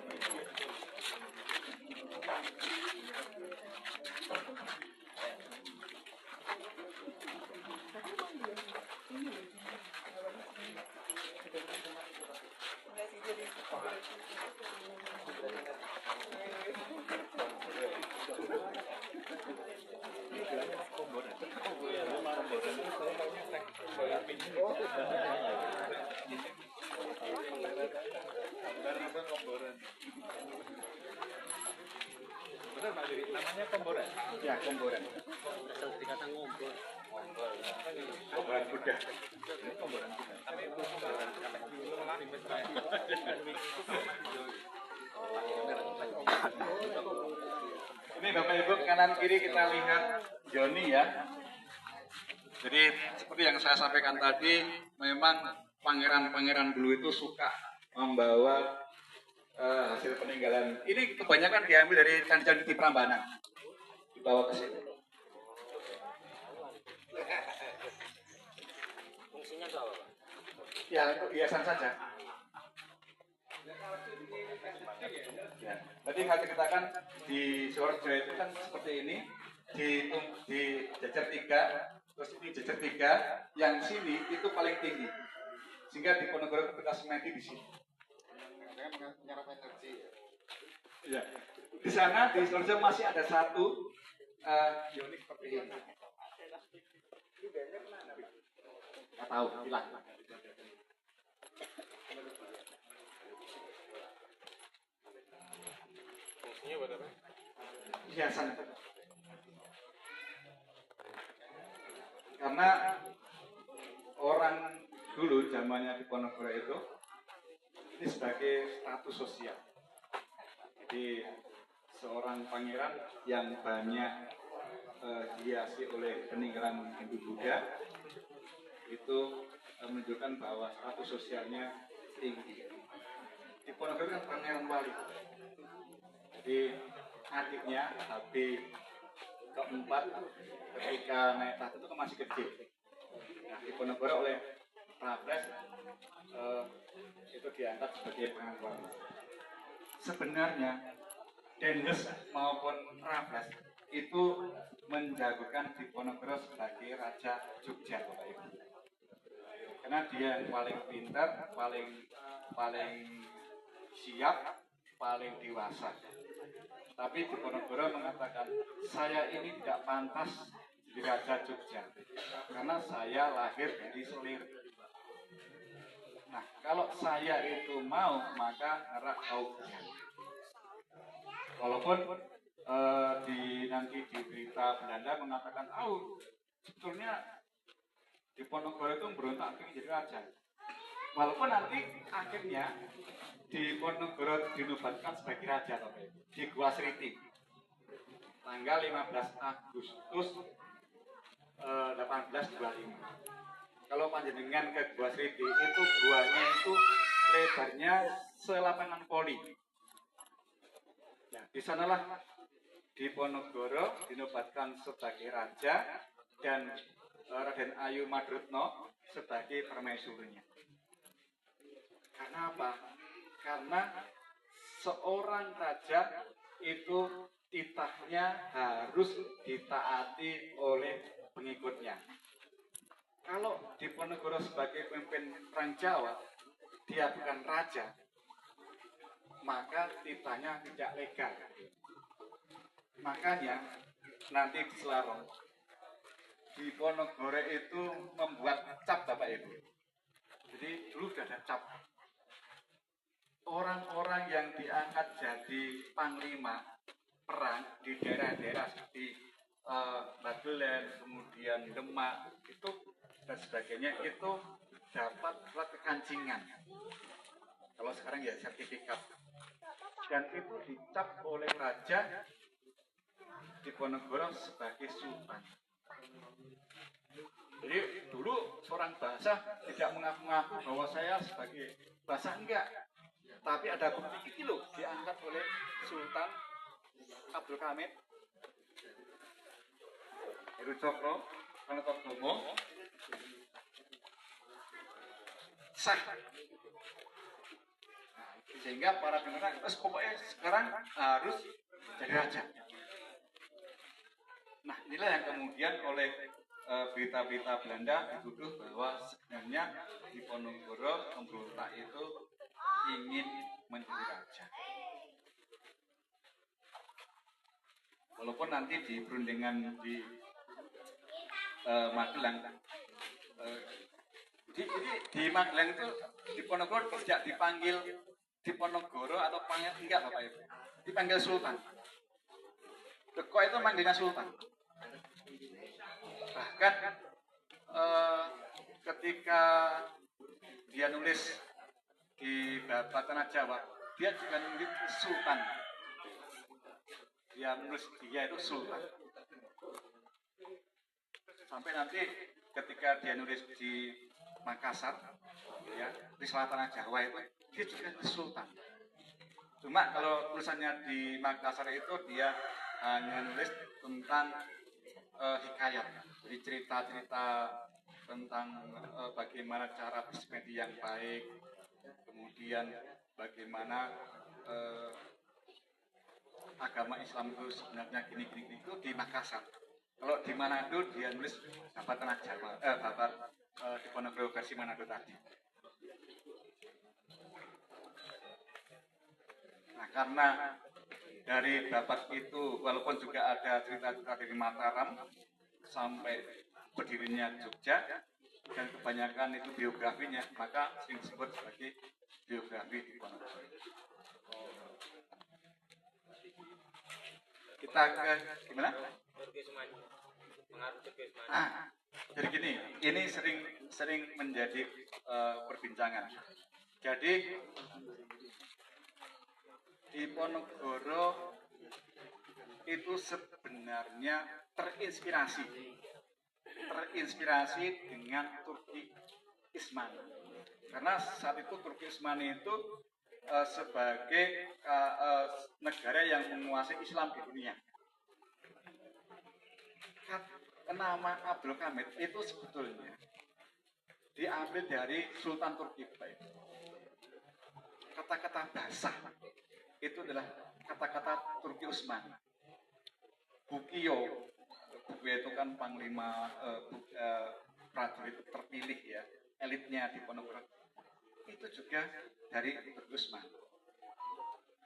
Benar Pak Diri, namanya Komboran. Ya, Komboran. Asal dikata ngompol. Komboran Kuda. Komboran. Tapi itu Komboran Ini Bapak Ibu kanan kiri kita lihat Joni ya. Jadi seperti yang saya sampaikan tadi, memang pangeran-pangeran dulu itu suka membawa hasil peninggalan. Ini kebanyakan diambil dari candi-candi di Prambanan, dibawa ke sini. Fungsinya itu apa, Pak? Ya, untuk hiasan saja. Ya. Tadi saya ceritakan di Suworejo itu kan seperti ini, di jajar 3, terus ini jajar 3, yang sini itu paling tinggi, sehingga di Ponorogo kita semedi di sini. Menyerap energi. Ya. Di sana di Suworejo masih ada satu unit seperti ini. Nggak tahu, hilang. fungsinya buat apa? Hiasan. Karena orang dulu zamannya Diponegoro itu ini sebagai status sosial. Jadi seorang pangeran yang banyak dihiasi oleh peninggalan Hindu Buddha itu menunjukkan bahwa status sosialnya tinggi. Diponegoro kan pangeran wali. Jadi adiknya Habib keempat ketika naik tahta itu masih kecil. Nah, Diponegoro oleh Raffles itu diangkat sebagai pangeran. Sebenarnya Dendels maupun Raffles itu menjagokan Diponegoro sebagai Raja Jogja, Bapak Ibu. Karena dia yang paling pintar, paling siap, paling dewasa. Tapi Diponegoro mengatakan, saya ini tidak pantas di Raja Jogja karena saya lahir dari Selir. Nah, kalau saya itu mau, maka ngerak Augian. Walaupun nanti di berita Belanda mengatakan, sebetulnya Diponegoro itu berontak ingin jadi raja. Walaupun nanti akhirnya Diponegoro dinobatkan sebagai raja di Gua Sriti tanggal 15 Agustus 1825. Kalau panjenengan ke Gua Sriti itu guanya itu lebarnya selapangan voli. Nah, di sanalah Diponegoro dinobatkan sebagai raja dan Raden Ayu Madrutno sebagai permaisurinya. Karena apa? Karena seorang raja itu titahnya harus ditaati oleh pengikutnya. Kalau Diponegoro sebagai pemimpin perang Jawa, dia bukan raja, maka titahnya tidak legal. Makanya nanti di Selarong, Diponegoro itu membuat cap, Bapak Ibu. Jadi dulu sudah ada cap. Orang-orang yang diangkat jadi panglima perang di daerah-daerah seperti Bagelen, kemudian Demak, itu dan sebagainya itu dapat surat kekancingan. Kalau sekarang ya sertifikat. Dan itu dicap oleh Raja Diponegoro sebagai sultan. Jadi dulu seorang basah tidak mengaku-ngaku bahwa saya sebagai basah, enggak. Tapi ada bukti itu loh, diangkat oleh Sultan Abdul Hamid Heru Cokro Manotogomo sah. Sehingga para pimpinan pokoknya sekarang harus jadi raja. Nah, inilah yang kemudian oleh berita-berita Belanda dituduh bahwa sebenarnya Diponegoro pemberontak itu ingin menjadi raja. Walaupun nanti di perundingan di Magelang, di Magelang itu Diponegoro tidak dipanggil Diponegoro atau panggil enggak, Bapak Ibu, dipanggil Sultan. Deko itu manggilnya Sultan. Bahkan ketika dia nulis di Babat Tanah Jawa, dia juga nulis Sultan. Dia menulis dia itu Sultan. Sampai nanti ketika dia nulis di Makassar, ya, di selatan Jawa itu, dia juga Sultan. Cuma kalau tulisannya di Makassar itu dia hanya nulis tentang hikayat, jadi cerita-cerita tentang bagaimana cara bersemedi yang baik, kemudian bagaimana agama Islam itu sebenarnya gini-gini itu di Makassar. Kalau di Manado dia nulis Babat Tanah Jawa, Babat Diponegoro versi Manado tadi. Nah, karena dari Babat itu walaupun juga ada cerita-cerita dari Mataram sampai berdirinya Jogja dan kebanyakan itu biografinya, maka sering disebut sebagai biografi Diponegoro. Kita ke gimana? Jadi gini, ini sering menjadi perbincangan. Jadi Diponegoro itu sebenarnya terinspirasi dengan Turki Ismani. Karena saat itu Turki Ismani itu sebagai negara yang menguasai Islam di dunia. Nama Abdul Hamid itu sebetulnya diambil dari Sultan Turki. Kata-kata basah itu adalah kata-kata Turki Utsmani. Bukiyo itu kan panglima prajurit terpilih ya, elitnya di Ponorogo. Itu juga dari Turki Utsmani.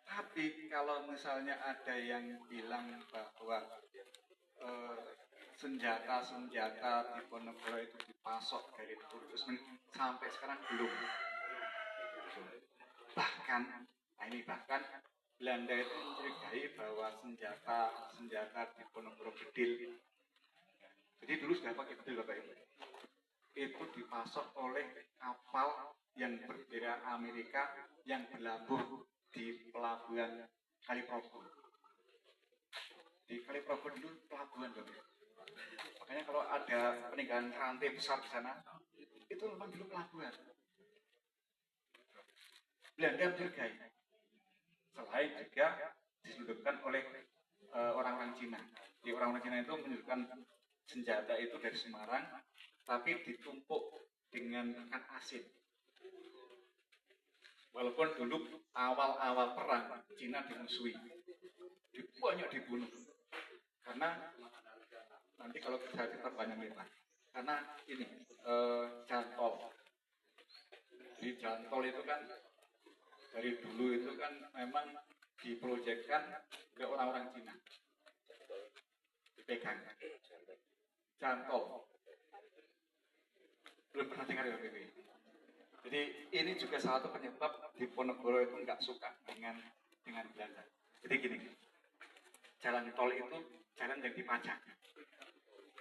Tapi kalau misalnya ada yang bilang bahwa senjata di Ponorogo itu dipasok dari Turki Utsmani, sampai sekarang belum. Bahkan Belanda itu mencurigai bahwa senjata di Ponorogo bedil. Jadi dulu sudah pakai bedil Bapak Ibu. Itu dipasok oleh kapal yang berbendera Amerika yang berlabuh di pelabuhan Kaliprogo. Di Kaliprogo dulu pelabuhan Bapak Ibu. Makanya kalau ada peninggalan rantai besar di sana, itu memang dulu pelabuhan. Belanda mencurigai. Selain juga diselundupkan oleh orang-orang Cina. Di orang-orang Cina itu menyelundupkan senjata itu dari Semarang, tapi ditumpuk dengan ikan asin. Walaupun dulu awal-awal perang Cina dimusuhi, banyak dibunuh. Karena nanti kalau kita banyak lebar, karena ini jalan tol. Di jalan tol itu kan dari dulu itu kan memang diproyekkan ke orang-orang Cina, dipegang jalan tol. Belum pernah dengar ya PB. Jadi ini juga salah satu penyebab Diponegoro itu nggak suka dengan Belanda. Jadi gini, jalan tol itu jalan yang dipajak.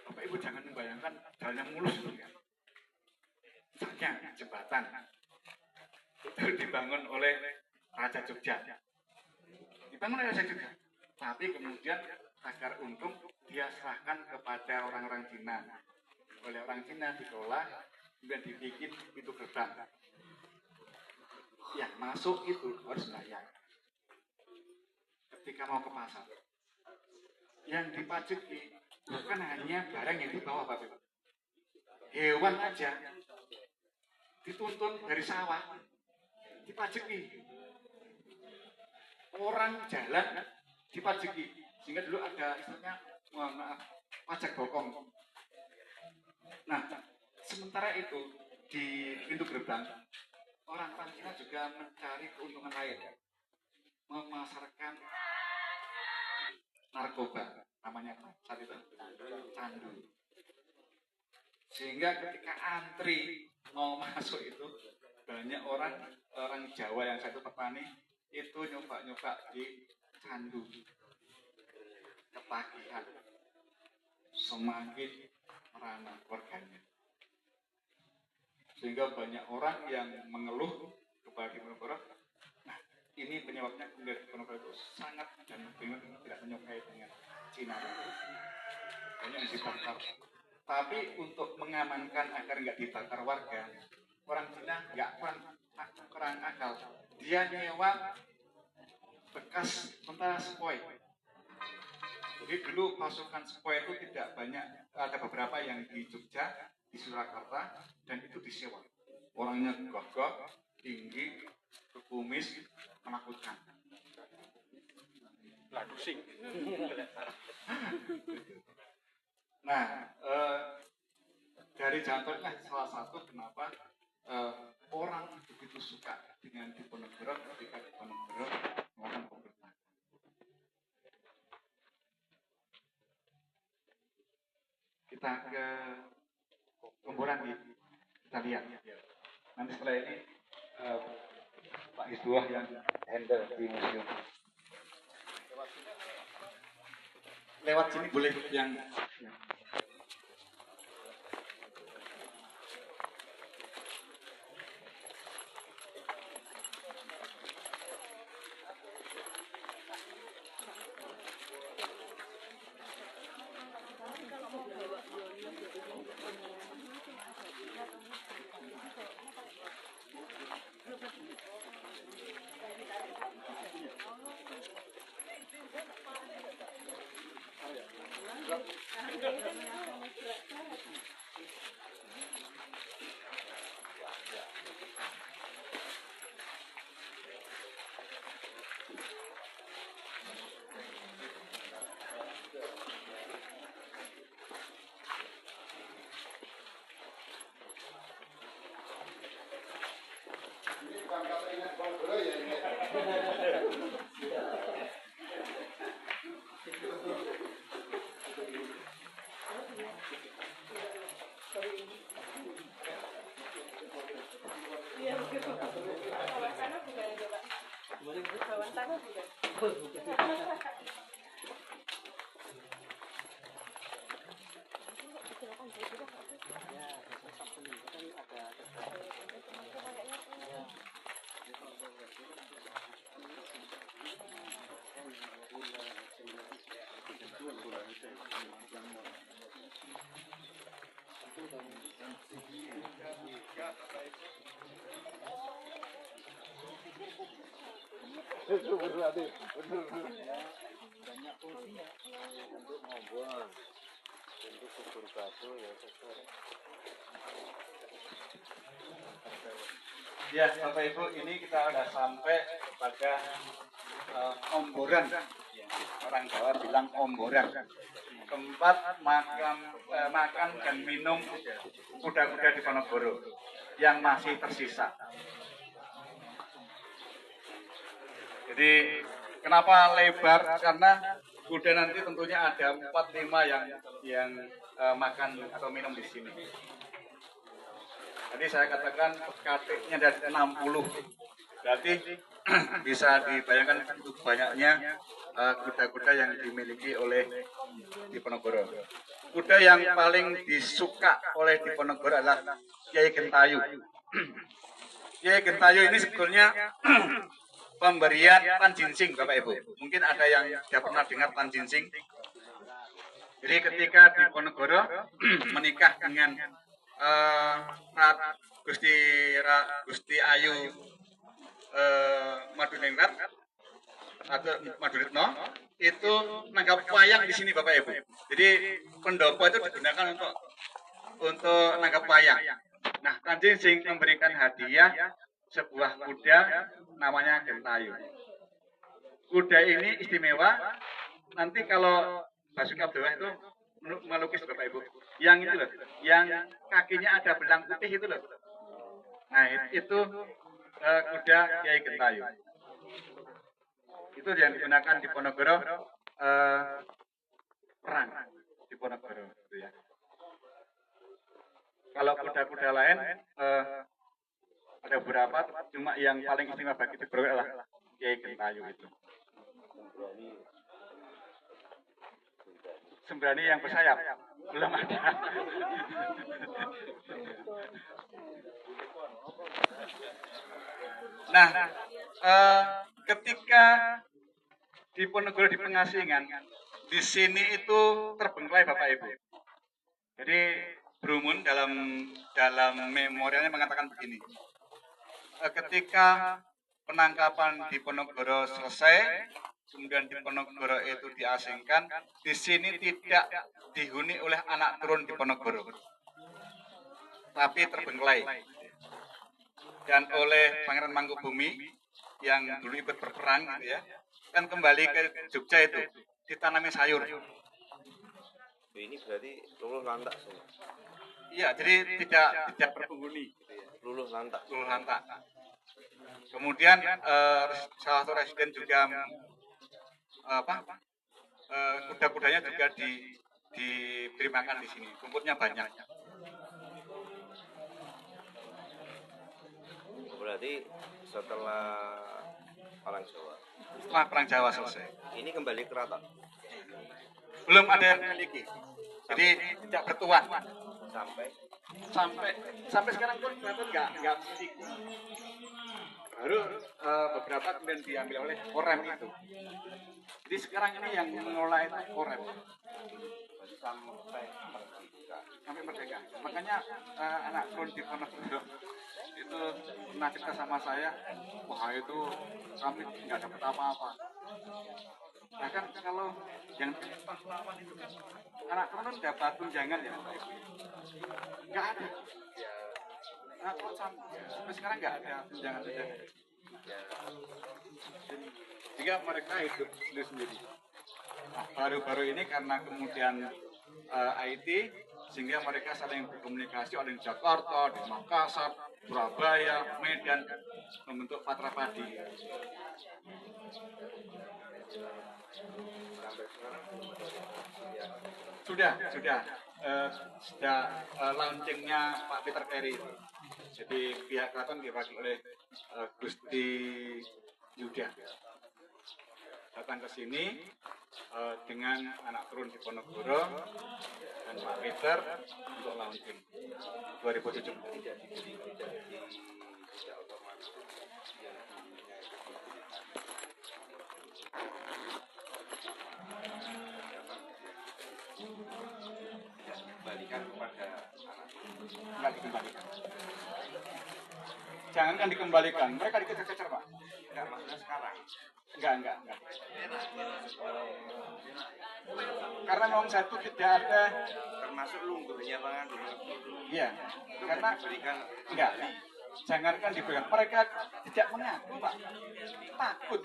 Bapak Ibu jangan membayangkan jalan yang mulus itu ya. Misalnya jembatan itu dibangun oleh Raja Jogja. Tapi kemudian agar untung dia serahkan kepada orang-orang Cina. Oleh orang Cina dikelola, kemudian dibikin pintu gerbang. Yang masuk itu harus bayar. Ketika mau ke pasar, yang dipajaki bukan hanya barang yang dibawa Bapak Ibu. Hewan aja dituntun dari sawah. Dipajaki, orang jalan dipajaki, sehingga dulu ada istilahnya pajak bokong. Nah, sementara itu di pintu gerbang orang Cina juga mencari keuntungan lain, memasarkan narkoba, namanya saat itu candu. Sehingga ketika antri mau masuk itu banyak orang Jawa yang satu petani itu nyoba di candu, ketagihan, semakin merana keluarganya, sehingga banyak orang yang mengeluh kepada Diponegoro. Nah, ini penyebabnya kemudian Diponegoro itu sangat dan tidak menyukai dengan Cina. Banyak yang dibakar. Tapi untuk mengamankan agar nggak dibakar warga, orang Cina nggak kurang akal. Dia nyewa bekas tentara sepoi. Jadi dulu pasukan sepoi itu tidak banyak, ada beberapa yang di Jogja, di Surakarta, dan itu disewa. Orangnya gagah, tinggi, berkumis, menakutkan. Lah pusing. Nah, dari jantornya salah satu kenapa orang begitu suka dengan Diponegoro ketika Diponegoro melakukan pemberontakan. Kita ke Kemboran kita lihat. Nanti setelah ini Pak Isbuah yang handle di museum. Lewat sini boleh yang Ya, Bapak Ibu, ini kita sudah sampai kepada omboran. Orang Jawa bilang omboran. Tempat makan dan minum kuda-kuda di Ponorogo yang masih tersisa. Jadi kenapa lebar? Karena kuda nanti tentunya ada 4-5 yang makan atau minum di sini. Tadi saya katakan KT-nya dari 60. Berarti bisa dibayangkan itu banyaknya kuda-kuda yang dimiliki oleh Diponegoro. Kuda yang paling disuka oleh Diponegoro adalah Kyai Gentayu. Kyai Gentayu ini sebetulnya pemberian Tanjinsing, Bapak Ibu. Mungkin ada yang sudah pernah dengar Tanjinsing. Jadi ketika Diponegoro menikah dengan Gusti Ayu Maduningrat atau Maduretno itu nanggap wayang di sini, Bapak Ibu. Jadi pendopo itu digunakan untuk nanggap wayang. Nah, Tanjinsing memberikan hadiah sebuah kuda namanya Gentayu. Kuda ini istimewa. Nanti kalau Basuki Abdullah itu melukis, Bapak Ibu, yang itu loh, yang kakinya ada belang putih itu loh. Nah, itu kuda Kyai Gentayu. Itu yang digunakan di Ponorogo perang di Ponorogo, gitu ya. Kalau kuda-kuda lain ada beberapa, cuma yang paling istimewa bagi Ponorogo adalah Kyai Gentayu itu. Sembrani yang bersayap belum ada. Nah, ketika di Ponorogo di Pengasingan, di sini itu terbengkalai, Bapak Ibu. Jadi Brumun dalam memorialnya mengatakan begini: ketika penangkapan di Ponorogo selesai, kemudian di Ponorogo itu diasingkan, di sini tidak dihuni oleh anak turun di Ponorogo, tapi terbengkalai. Dan oleh Pangeran Mangkubumi yang dulu ikut berperang, gitu ya, kan kembali ke Jogja itu ditanami sayur. Ini berarti luluh lantak semua. Iya, jadi tidak berpenghuni, Luluh lantak. lantak. Kemudian salah satu residen juga kuda-kudanya juga diberi makan di sini. Rumputnya banyak. Berarti setelah Perang Jawa. Setelah Perang Jawa selesai, Ini kembali ke keraton. belum ada yang memiliki. Jadi tidak bertuan. Sampai sekarang pun keraton nggak memiliki. Baru beberapa kemudian diambil oleh Korem itu. Jadi sekarang ini yang mengelola itu Korem. Sampai merdeka. Makanya anak turun di Ponorogo itu pernah cerita sama saya, wah itu kami nggak dapat apa-apa. Bahkan kalau yang pahlawan itu kan anak turun dapat tunjangan ya Bapak Ibu. Nggak ada. Anak turun sampai sekarang nggak ada tunjangan-tunjangan. Jika mereka hidup sendiri. Nah, baru-baru ini karena kemudian IT, sehingga mereka saling berkomunikasi, ada di Jakarta, di Makassar, Surabaya, Medan, membentuk Patra Padi. Sudah launchingnya Pak Peter Carey. Jadi pihak keraton diwakili oleh Gusti Yuda datang ke sini dengan anak turun Diponegoro dan Pak Peter untuk launching 2017. Kembalikan kepada anak. Enggak dikembalikan. Jangankan dikembalikan, mereka dikejar-kejar Pak. Enggak, maksudnya sekarang. Enggak. Karena memang satu tidak ada. Termasuk lungguhnya pangan dulu. Iya, karena Berikan enggak. Jangankan diberikan, mereka tidak mengaku Pak. Takut.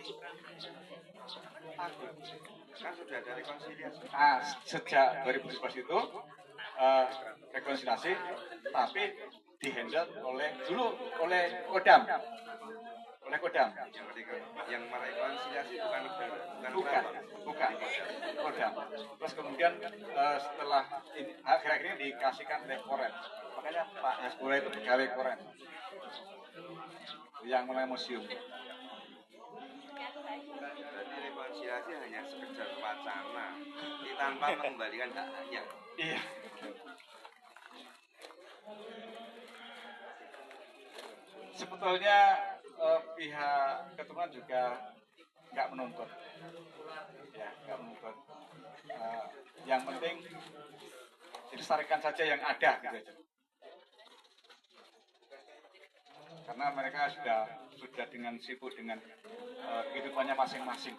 kan sudah ada rekonsiliasi. Sejak 2011 itu rekonsiliasi, tapi dihandle oleh Kodam. Yang merekonsiliasi bukan negara, bukan Kodam. Terus kemudian setelah ini akhir-akhir ini dikasihkan oleh Koren. Makanya Pak Hasbullah itu pegawai Koren yang mulai museum. Berarti rekonsiliasi hanya sekedar wacana, tanpa mengembalikan hak-haknya. Iya. Sebetulnya pihak keturunan juga nggak menuntut, yang penting dilestarikan saja yang ada, gitu aja. Karena mereka sudah dengan sibuk dengan kehidupannya masing-masing.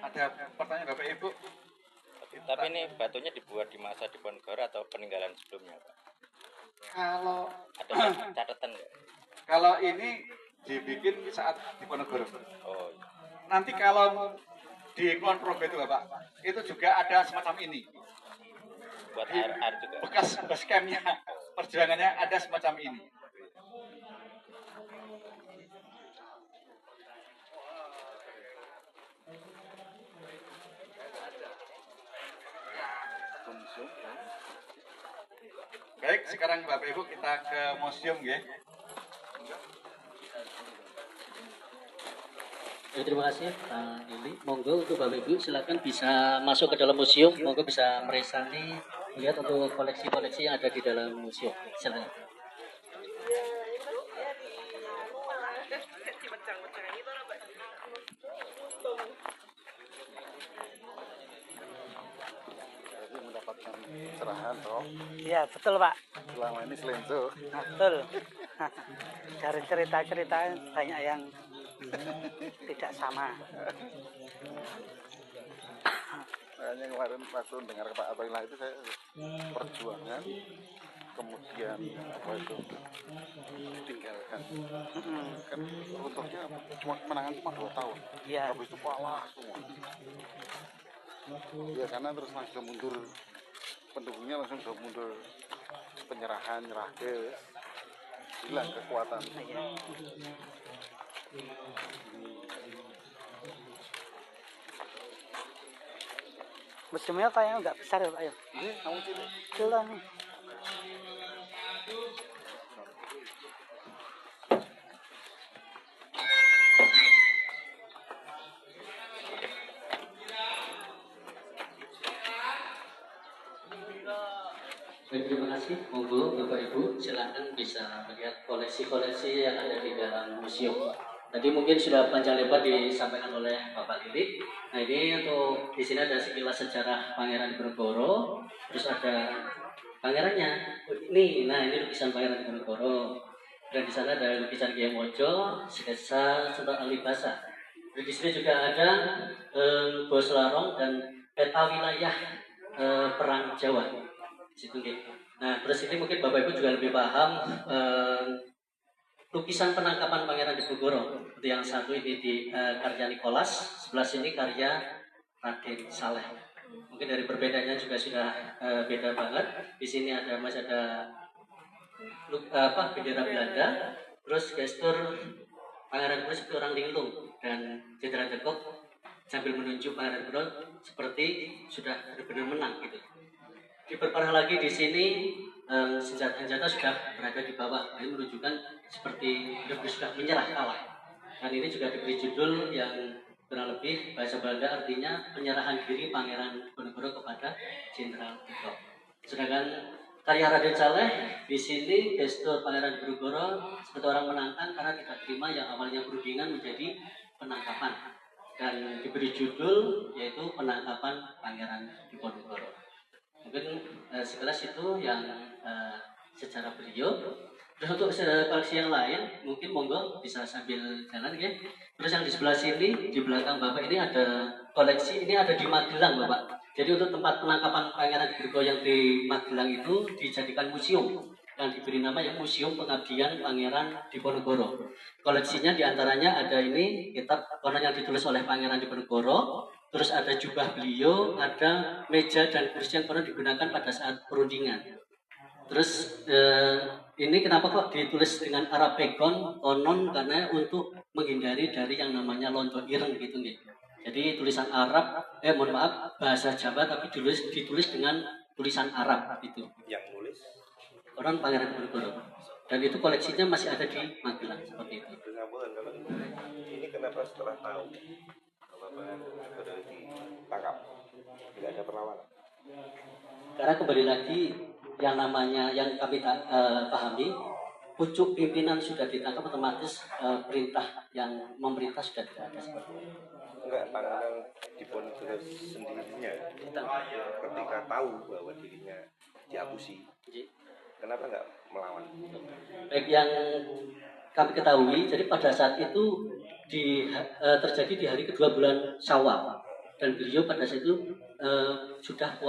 Ada pertanyaan Bapak Ibu? Tapi ini batunya dibuat di masa Diponegoro atau peninggalan sebelumnya, Pak? Kalau Ada catatan nggak? kalau ini dibikin saat Diponegoro. Oh, iya. Nanti kalau di Kulon Progo itu Bapak, itu juga ada semacam ini. Buat air juga. Bekas campnya, perjuangannya ada semacam ini. Baik, sekarang Bapak Ibu kita ke museum ya. Ya, terima kasih Pak Lili. Monggo untuk Bapak Ibu silakan bisa masuk ke dalam museum. Monggo bisa meresani lihat untuk koleksi-koleksi yang ada di dalam museum. Silakan. Mendapatkan cerahan toh. Iya betul Pak. Selama ini selenso. Betul. Dari cerita-cerita banyak yang tidak sama. Makanya kemarin waktu dengar Pak Atoilah itu saya perjuangan, kemudian apa itu ditinggalkan. Kan untuknya cuma kemenangan cuma 2 tahun. Iya. Habis itu kalah semua. Ya karena terus langsung mundur, pendukungnya langsung sudah mundur, penyerahan, nyerah ke hilang kekuatan. Museumnya kayaknya nggak besar ya Pak ya. Ini kamu cilik. Jelas. Baik, terima kasih. Monggo Bapak Ibu silakan bisa melihat koleksi-koleksi yang ada di dalam museum. Tadi mungkin sudah panjang lebar disampaikan oleh Bapak Lili. Nah ini untuk di sini ada sekilas sejarah Pangeran Diponegoro, terus ada pangerannya. Ini lukisan Pangeran Diponegoro. Dan di sana ada lukisan Kiai Mojo, sketsa tentang alibasa. Dan di sini juga ada Bos Larong dan peta wilayah perang Jawa. Di situ gitu. Nah, terus ini mungkin Bapak Ibu juga lebih paham lukisan penangkapan Pangeran Diponegoro. Seperti yang satu ini di karya Nicholas, sebelah sini karya Raden Saleh. Mungkin dari perbedaannya juga sudah beda banget. Di sini masih ada bendera Belanda, terus gestur Pangeran Diponegoro seperti orang linglung dan Jenderal Degok sambil menunjuk Pangeran Diponegoro seperti sudah benar-benar menang gitu. Diperparah lagi di sini senjata-senjata sudah berada di bawah, ini menunjukkan seperti sudah menyerah kalah. Dan ini juga diberi judul yang kurang lebih bahasa Belanda artinya penyerahan diri Pangeran Diponegoro kepada Jenderal Degok. Sedangkan karya Raden Saleh di sini gestur Pangeran Diponegoro seperti orang menantang karena tidak terima yang awalnya perundingan menjadi penangkapan dan diberi judul yaitu penangkapan Pangeran Diponegoro. Mungkin sekelas itu yang secara beliau. Terus untuk koleksi yang lain mungkin monggo bisa sambil jalan ya. Terus yang di sebelah sini di belakang Bapak ini ada koleksi, ini ada di Magelang Bapak. Jadi untuk tempat penangkapan Pangeran Diponegoro yang di Magelang itu dijadikan museum yang diberi nama ya Museum Pengabdian Pangeran Diponegoro. Koleksinya diantaranya ada ini kitab konon yang ditulis oleh Pangeran Diponegoro. Terus ada jubah beliau, ada meja dan kursi yang pernah digunakan pada saat perundingan. Terus ini kenapa kok ditulis dengan Arabegon konon karena untuk menghindari dari yang namanya lonto ireng gitu nih. Jadi tulisan Arab, mohon maaf bahasa Jawa tapi ditulis dengan tulisan Arab itu. Yang nulis Konon Pangeran Diponegoro. Dan itu koleksinya masih ada di Magelang seperti itu. ini kenapa setelah tahu Pangeran Diponegoro ditangkap tidak ada perlawanan? Karena kembali lagi yang namanya yang kami pahami, pucuk pimpinan sudah ditangkap otomatis perintah yang memerintah sudah tidak ada seperti itu. Enggak, Pangeran Diponegoro sendirinya ketika tahu bahwa dirinya diabusi, kenapa enggak melawan? Baik yang kami ketahui, jadi pada saat itu terjadi di hari kedua bulan Syawal dan beliau pada saat itu sudah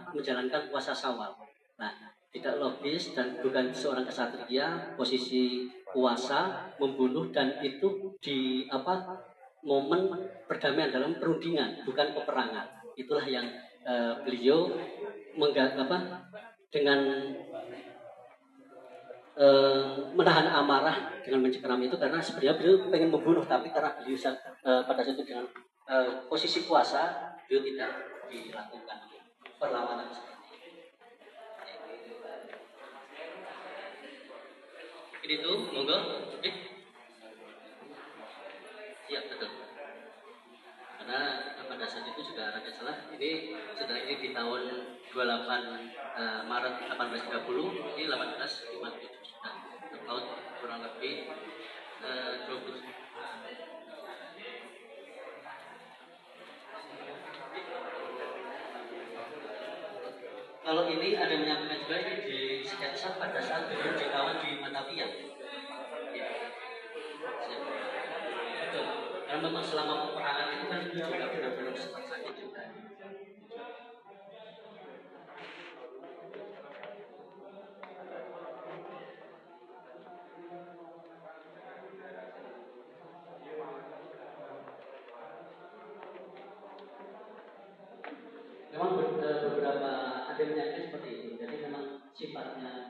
menjalankan puasa Syawal. Nah, tidak logis dan bukan seorang kesatria posisi puasa membunuh dan itu di momen perdamaian dalam perundingan bukan peperangan. Itulah yang beliau dengan menahan amarah dengan mencekram itu karena sebenarnya beliau pengen membunuh tapi karena beliau pada saat itu dengan posisi puasa beliau tidak dilakukan perlawanan seperti itu. Ini tuh monggo. Iya betul. Karena pada saat itu juga ada salah. Ini setelah ini di tahun 28 Maret 1830 ini 1857 sudah tahun kurang lebih 20. Kalau ini ada menyampaikan juga ini di sketsa pada saat beliau ditawan di Batavia. Ya. Betul. Karena memang selama peperangan itu kan beliau juga benar-benar sempat sakit juga. Memang beberapa ada menyangka seperti itu. Jadi memang sifatnya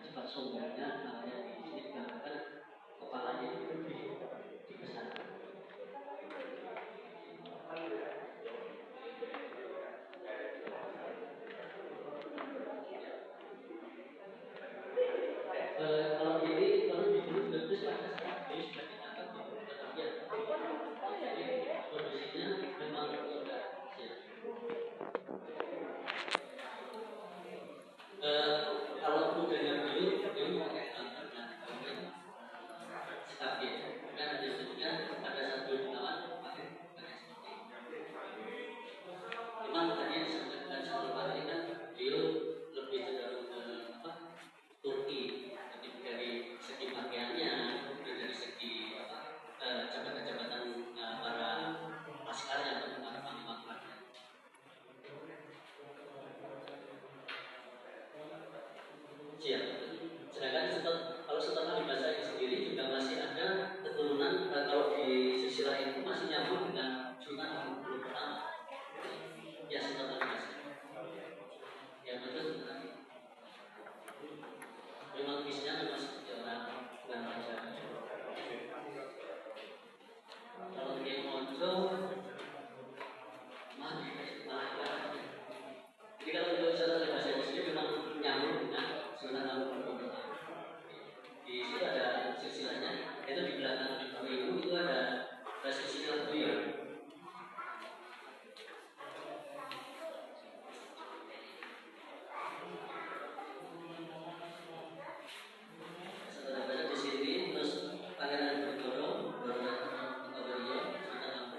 sifat sombongnya makanya di sini dikatakan kepalanya itu lebih dibesarkan. Kalau dulu bagus pada saat dia sudah ditangkap di Batavia. Jadi kondisinya memang sudah siap. lampu pemerintah. Di situ ada silsilahnya, itu di belakang Bapak Ibu itu ada silsilah beliau. Setelah baca di sini, terus Pangeran Bendoro baru datang ke beliau, silsilah lampu.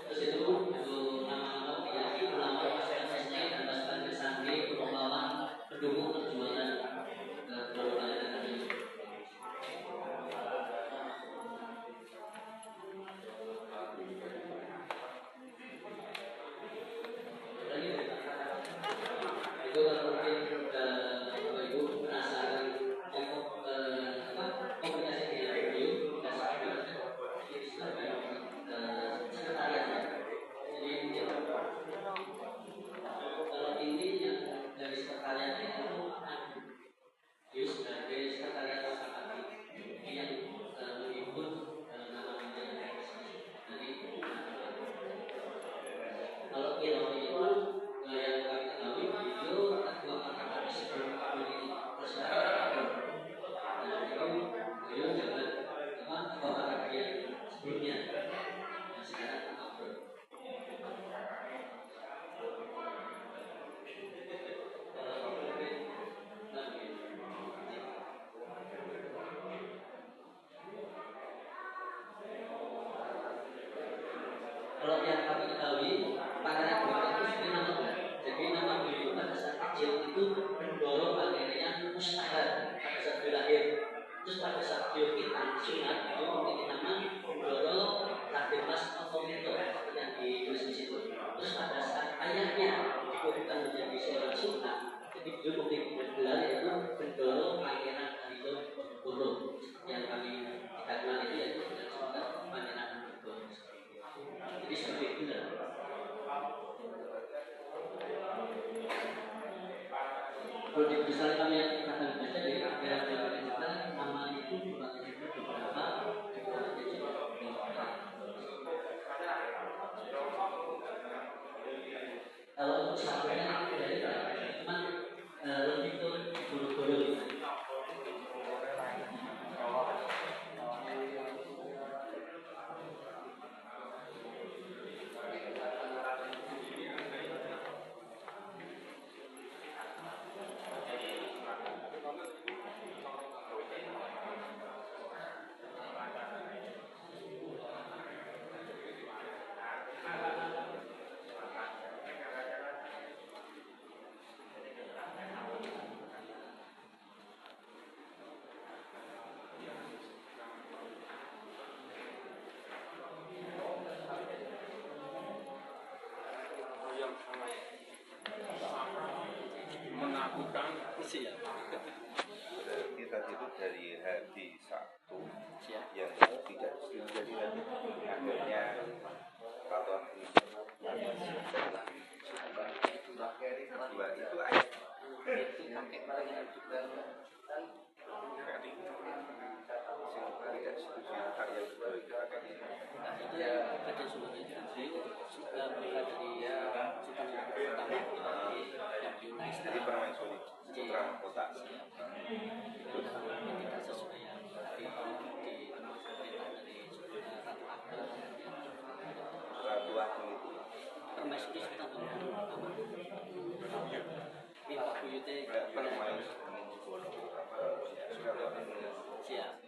Terus itu nama-nama penyanyi, ulama, pasukan SNI, dan pasukan Bersandi untuk melawan pendukung perjuangan kemerdekaan tadi. Itu kalau mungkin Bapak Ibu penasaran komunikasi dengan beliau, sekretariatnya. Jadi mungkin kalau ini yang dari sekretariatnya itu beliau sebagai sekretariat masyarakat ini yang menghimpun nama-nama yang ada di sini. Jadi kalau Kilon itu yang kami ketahui beliau ketua mahkamah sebelum menjadi persyaratan. Nah itu beliau jabat ketua mahkamah sebelumnya. Nah sekarang apa? Kalau yang kami ketahui, Pangeran Bendoro itu sebenarnya nama benar. Jadi nama beliau pada saat kecil itu Bendoro panggilnya Mustahar pada saat beliau lahir. Terus pada saat beliau kita sunat, beliau memiliki nama Bendoro Radenmas Otomento yang ditulis di situ. Terus pada saat ayahnya dikukuhkan menjadi seorang sultan, jadi beliau memiliki gelar yaitu Bendoro Pangeran Haryo yang kami kita kenal itu yaitu dengan sebutan Pangeran Bendoro. Jadi seperti itu lah. Kalau di misalnya kami akan baca dari Pangeran Bendoro kita, nama itu berbagai beberapa. Kalau untuk sampainya itu dari cuma lebih ke guru-guru gitu. Berarti tadi itu dari hari Sabtu yang tidak jadi akhirnya fatwa dua itu ayat jadi permaisuri putra mahkota. Ratu Agung itu Permaisuri Sultan Mahkota. Permaisuri Siap.